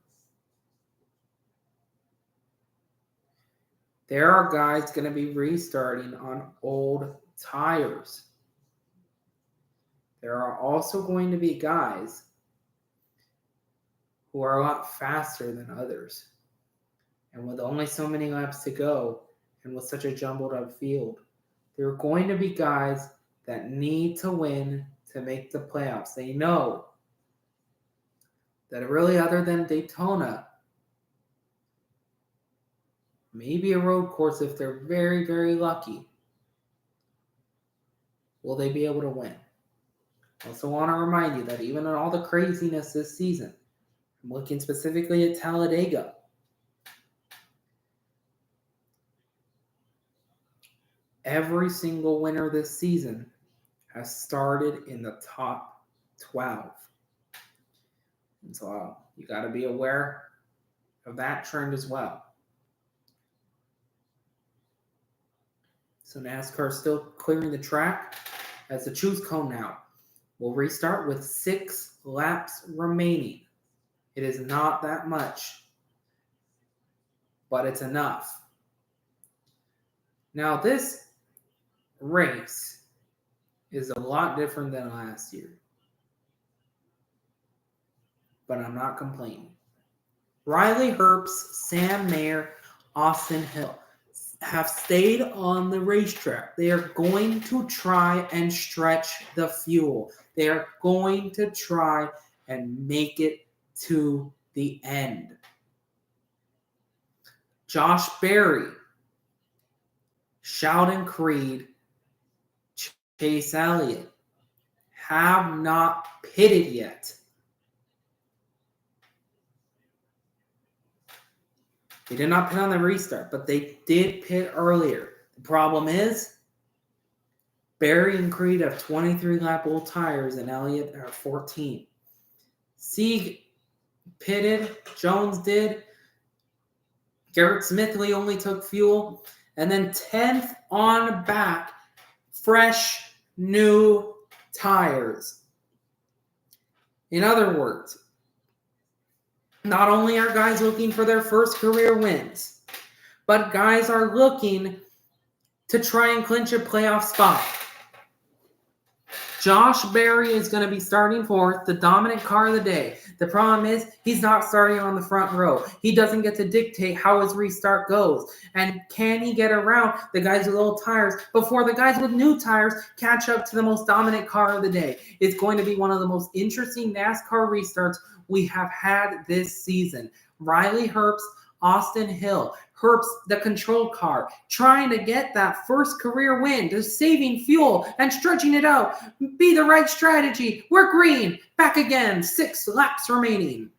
there are guys going to be restarting on old tires. There are also going to be guys who are a lot faster than others. And with only so many laps to go, and with such a jumbled up field, there are going to be guys that need to win to make the playoffs. They know that really, other than Daytona, maybe a road course if they're very, very lucky, will they be able to win? I also want to remind you that even in all the craziness this season, I'm looking specifically at Talladega, every single winner this season has started in the top 12. And so you got to be aware of that trend as well. So NASCAR is still clearing the track as the choose cone now. We'll restart with 6 laps remaining. It is not that much, but it's enough. Now this race is a lot different than last year, but I'm not complaining. Riley Herbst, Sam Mayer, Austin Hill have stayed on the racetrack. They are going to try and stretch the fuel. They are going to try and make it to the end. Josh Berry, Sheldon Creed, Chase Elliott have not pitted yet. They did not pit on the restart, but they did pit earlier. The problem is Berry and Creed have 23-lap old tires, and Elliott are 14. Sieg pitted, Jones did. Garrett Smithley only took fuel. And then 10th on back, fresh new tires. In other words, not only are guys looking for their first career wins, but guys are looking to try and clinch a playoff spot. Josh Berry is going to be starting fourth, the dominant car of the day. The problem is he's not starting on the front row. He doesn't get to dictate how his restart goes. And can he get around the guys with old tires before the guys with new tires catch up to the most dominant car of the day? It's going to be one of the most interesting NASCAR restarts we have had this season. Riley Herbst, Austin Hill. Herbst, the control car, trying to get that first career win, just saving fuel and stretching it out. Be the right strategy. We're green. Back again. 6 laps remaining.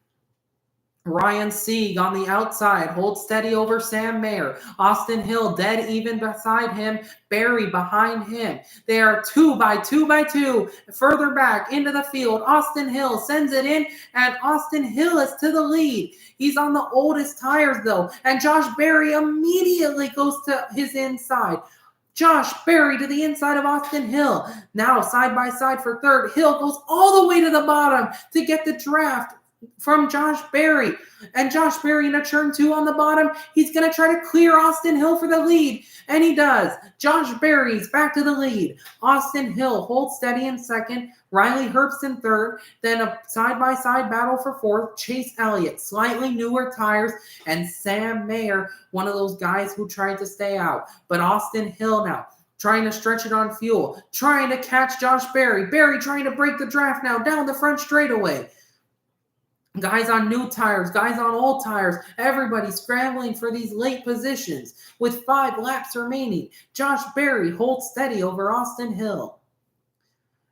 Ryan Sieg on the outside, holds steady over Sam Mayer. Austin Hill dead even beside him. Berry behind him. They are 2 by 2 by 2. Further back into the field. Austin Hill sends it in, and Austin Hill is to the lead. He's on the oldest tires, though, and Josh Berry immediately goes to his inside. Josh Berry to the inside of Austin Hill. Now side by side for third. Hill goes all the way to the bottom to get the draft from Josh Berry. And Josh Berry in a turn 2 on the bottom. He's going to try to clear Austin Hill for the lead. And he does. Josh Berry's back to the lead. Austin Hill holds steady in second. Riley Herbst in third. Then a side-by-side battle for fourth. Chase Elliott, slightly newer tires. And Sam Mayer, one of those guys who tried to stay out. But Austin Hill now trying to stretch it on fuel. Trying to catch Josh Berry. Berry trying to break the draft now down the front straightaway. Guys on new tires, guys on old tires, everybody scrambling for these late positions with 5 laps remaining. Josh Berry holds steady over Austin Hill.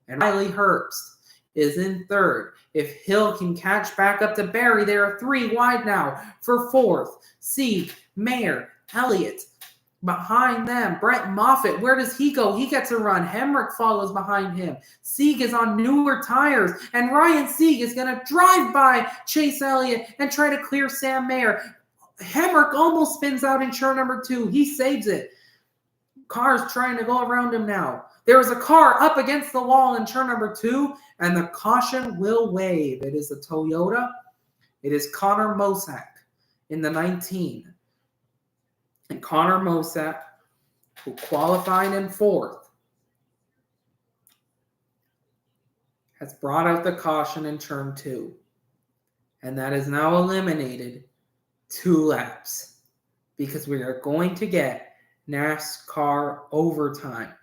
And Riley Herbst is in third. If Hill can catch back up to Berry, there are 3 wide now for fourth. Sieg, Mayer, Elliott. Behind them, Brett Moffitt, where does he go? He gets a run. Hemrick follows behind him. Sieg is on newer tires, and Ryan Sieg is going to drive by Chase Elliott and try to clear Sam Mayer. Hemrick almost spins out in turn number 2. He saves it. Car's trying to go around him now. There is a car up against the wall in turn number 2, and the caution will wave. It is a Toyota. It is Connor Mosak in the 19. And Connor Mosak, who qualified in fourth, has brought out the caution in turn 2. And that is now eliminated 2 laps because we are going to get NASCAR overtime.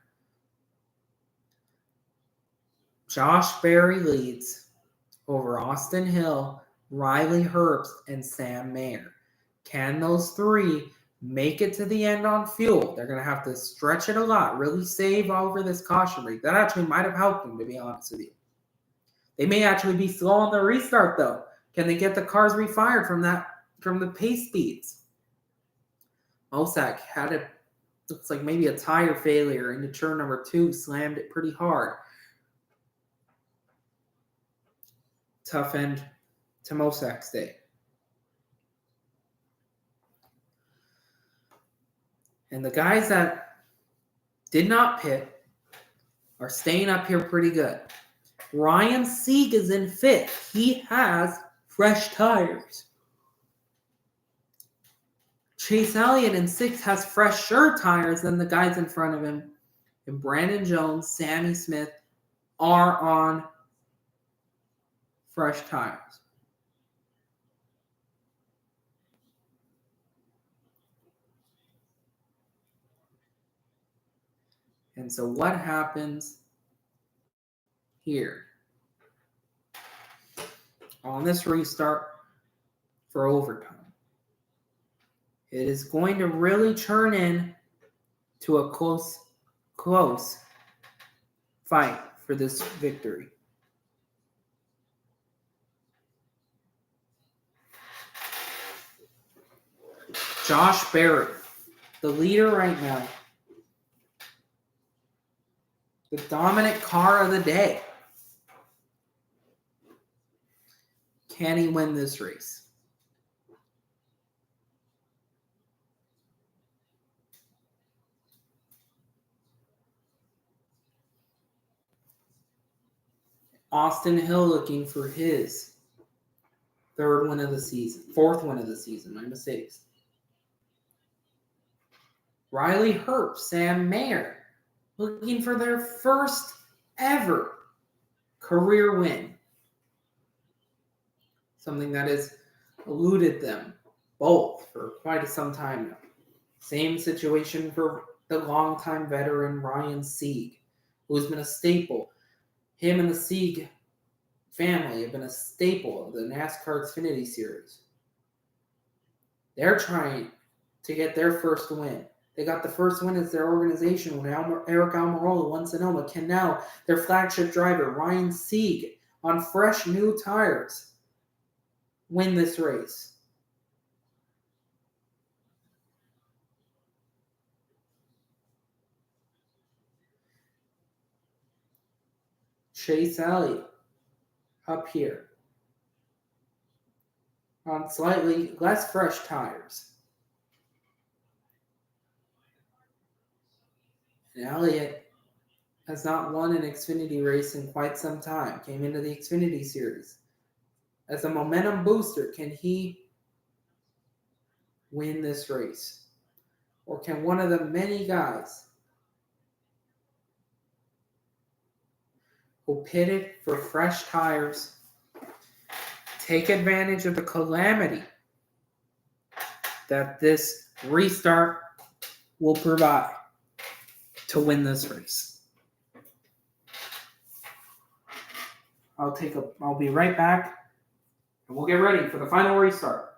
Josh Berry leads over Austin Hill, Riley Herbst, and Sam Mayer. Can those 3 make it to the end on fuel? They're going to have to stretch it a lot, really save over this caution break. That actually might have helped them, to be honest with you. They may actually be slow on the restart, though. Can they get the cars refired from the pace speeds? Mosak had looks like maybe a tire failure into turn number 2, slammed it pretty hard. Tough end to Mosak's day. And the guys that did not pit are staying up here pretty good. Ryan Sieg is in 5th. He has fresh tires. Chase Elliott in 6th has fresher tires than the guys in front of him. And Brandon Jones, Sammy Smith are on fresh tires. And so what happens here on this restart for overtime? It is going to really turn in to a close fight for this victory. Josh Berry, the leader right now, the dominant car of the day. Can he win this race? Austin Hill looking for his fourth win of the season, my mistakes. Riley Herbst, Sam Mayer, looking for their first ever career win. Something that has eluded them both for quite some time now. Same situation for the longtime veteran Ryan Sieg, who's been a staple. Him and the Sieg family have been a staple of the NASCAR Xfinity series. They're trying to get their first win. They got the first win as their organization when Eric Almirola won Sonoma. Can now their flagship driver, Ryan Sieg, on fresh new tires, win this race? Chase Elliott up here on slightly less fresh tires. And Elliott has not won an Xfinity race in quite some time. Came into the Xfinity series. As a momentum booster, can he win this race? Or can one of the many guys who pitted for fresh tires take advantage of the calamity that this restart will provide to win this race? I'll be right back, and we'll get ready for the final restart.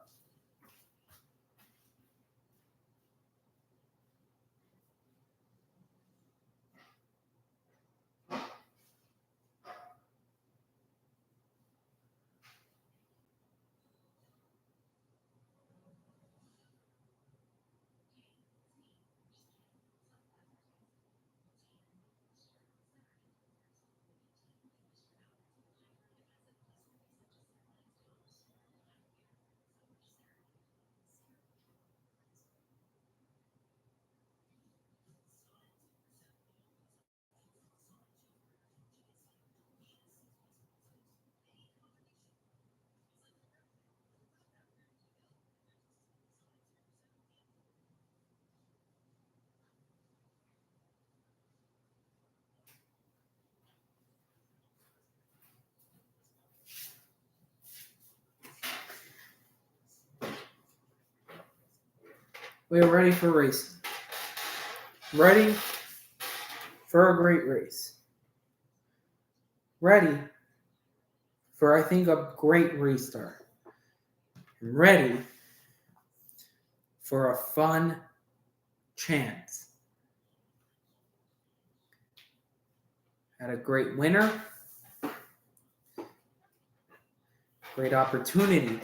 We are ready for racing. Ready for a great race. Ready for, I think, a great restart. Ready for a fun chance at a great winner, great opportunity,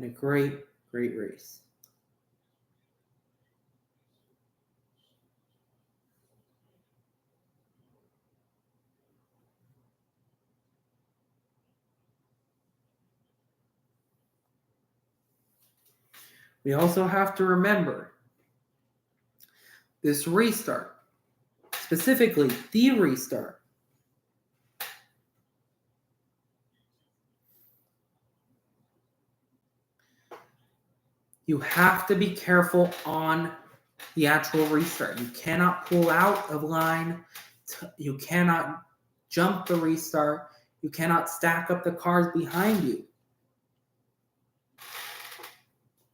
and a great, great race. We also have to remember this restart, specifically the restart, you have to be careful on the actual restart. You cannot pull out of line. You cannot jump the restart. You cannot stack up the cars behind you.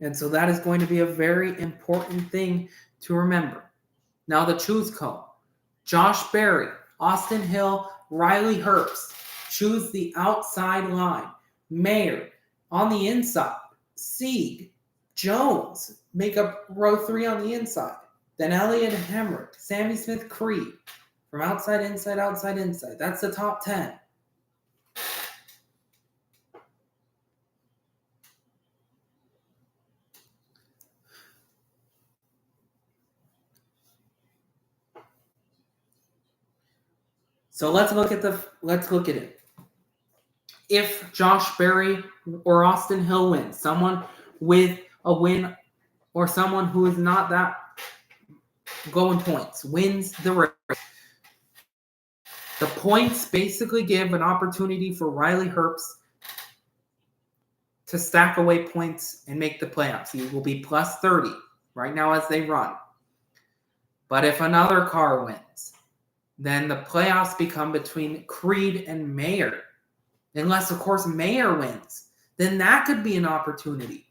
And so that is going to be a very important thing to remember. Now the choose cone. Josh Berry, Austin Hill, Riley Herbst. Choose the outside line. Mayer on the inside. Sieg, Jones make up row 3 on the inside. Then Elliott and Hemrick, Sammy Smith Creed from outside, inside, outside, inside. That's the top 10. So let's look at it. If Josh Berry or Austin Hill wins, someone with a win or someone who is not that going points wins the race, the points basically give an opportunity for Riley Herbst to stack away points and make the playoffs. He will be plus 30 right now as they run. But if another car wins, then the playoffs become between Creed and Mayer. Unless, of course, Mayer wins. Then that could be an opportunity.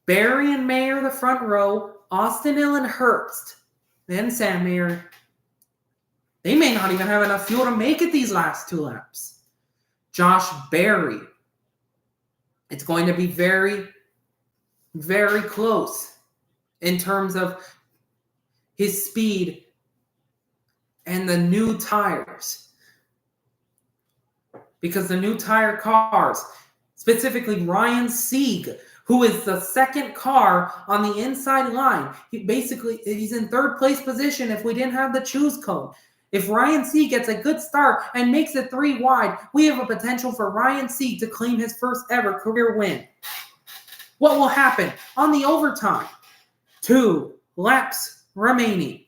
Berry and Mayer, the front row. Austin Hill and Herbst. Then Sam Mayer. They may not even have enough fuel to make it these last 2 laps. Josh Berry. It's going to be very, very close in terms of his speed and the new tires. Because the new tire cars, specifically Ryan Sieg, who is the second car on the inside line. He's in third place position if we didn't have the choose code. If Ryan Sieg gets a good start and makes it 3 wide, we have a potential for Ryan Sieg to claim his first ever career win. What will happen on the overtime? 2 laps remaining.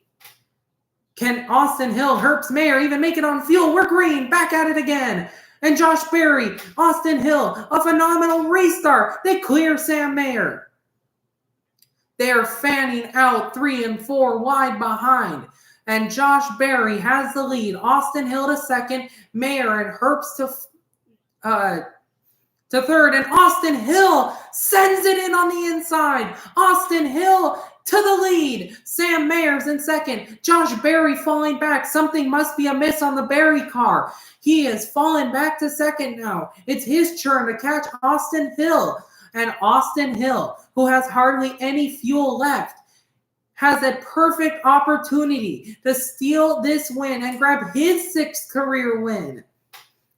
Can Austin Hill, Herbst, Mayer even make it on fuel? We're green, back at it again. And Josh Berry, Austin Hill, a phenomenal race start. They clear Sam Mayer. They are fanning out 3 and 4 wide behind. And Josh Berry has the lead. Austin Hill to second, Mayer and Herbst to third. And Austin Hill sends it in on the inside. Austin Hill to the lead. Sam Mayer's in second. Josh Berry falling back. Something must be amiss on the Berry car. He is falling back to second now. It's his turn to catch Austin Hill. And Austin Hill, who has hardly any fuel left, has a perfect opportunity to steal this win and grab his 6th career win.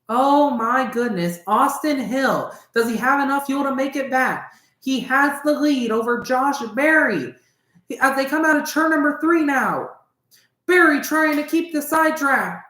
Oh my goodness. Austin Hill, does he have enough fuel to make it back? He has the lead over Josh Berry as they come out of turn number 3 now. Berry trying to keep the sidetrack.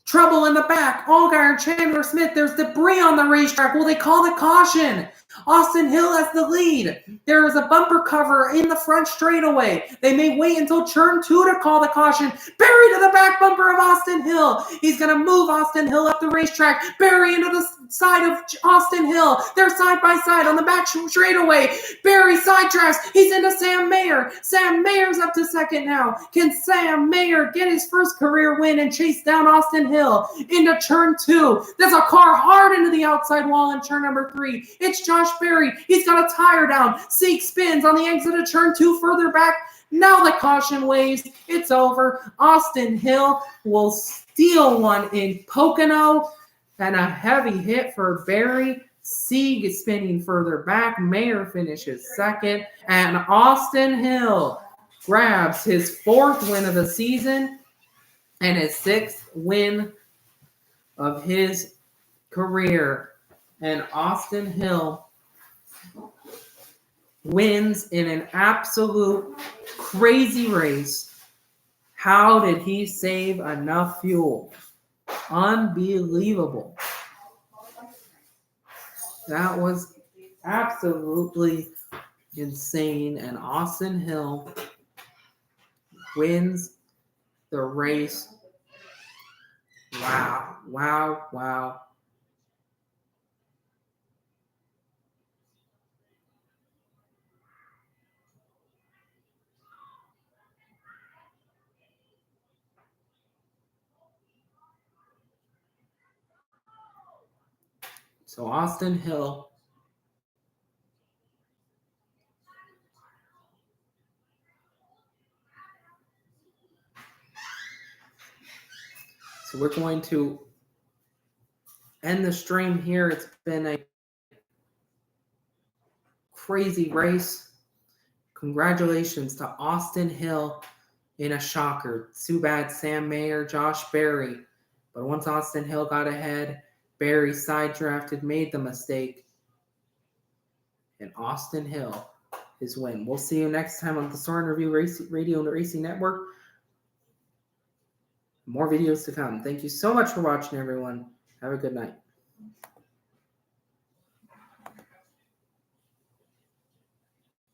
Trouble in the back. Allgaier and Chandler Smith. There's debris on the racetrack. Will they call the caution? Austin Hill has the lead. There is a bumper cover in the front straightaway. They may wait until turn 2 to call the caution. Berry to the back bumper of Austin Hill. He's going to move Austin Hill up the racetrack. Berry into the side of Austin Hill. They're side by side on the back straightaway. Berry sidetracks. He's into Sam Mayer. Sam Mayer's up to second now. Can Sam Mayer get his first career win and chase down Austin Hill into turn 2? There's a car hard into the outside wall in turn number 3. It's Josh Berry. He's got a tire down. Sieg spins on the exit of turn 2 further back. Now the caution waves. It's over. Austin Hill will steal one in Pocono. And a heavy hit for Berry. Sieg is spinning further back. Mayer finishes second. And Austin Hill grabs his 4th win of the season and his 6th win of his career. And Austin Hill wins in an absolute crazy race. How did he save enough fuel? Unbelievable. That was absolutely insane. And Austin Hill wins the race. Wow, wow, wow. So Austin Hill so we're going to end the stream here. It's been a crazy race. Congratulations to Austin Hill in a shocker. Too bad Sam Mayer, Josh Berry. But once Austin Hill got ahead, Berry side drafted, made the mistake. And Austin Hill his win. We'll see you next time on the Soren Review Radio and Racing Network. More videos to come. Thank you so much for watching, everyone. Have a good night.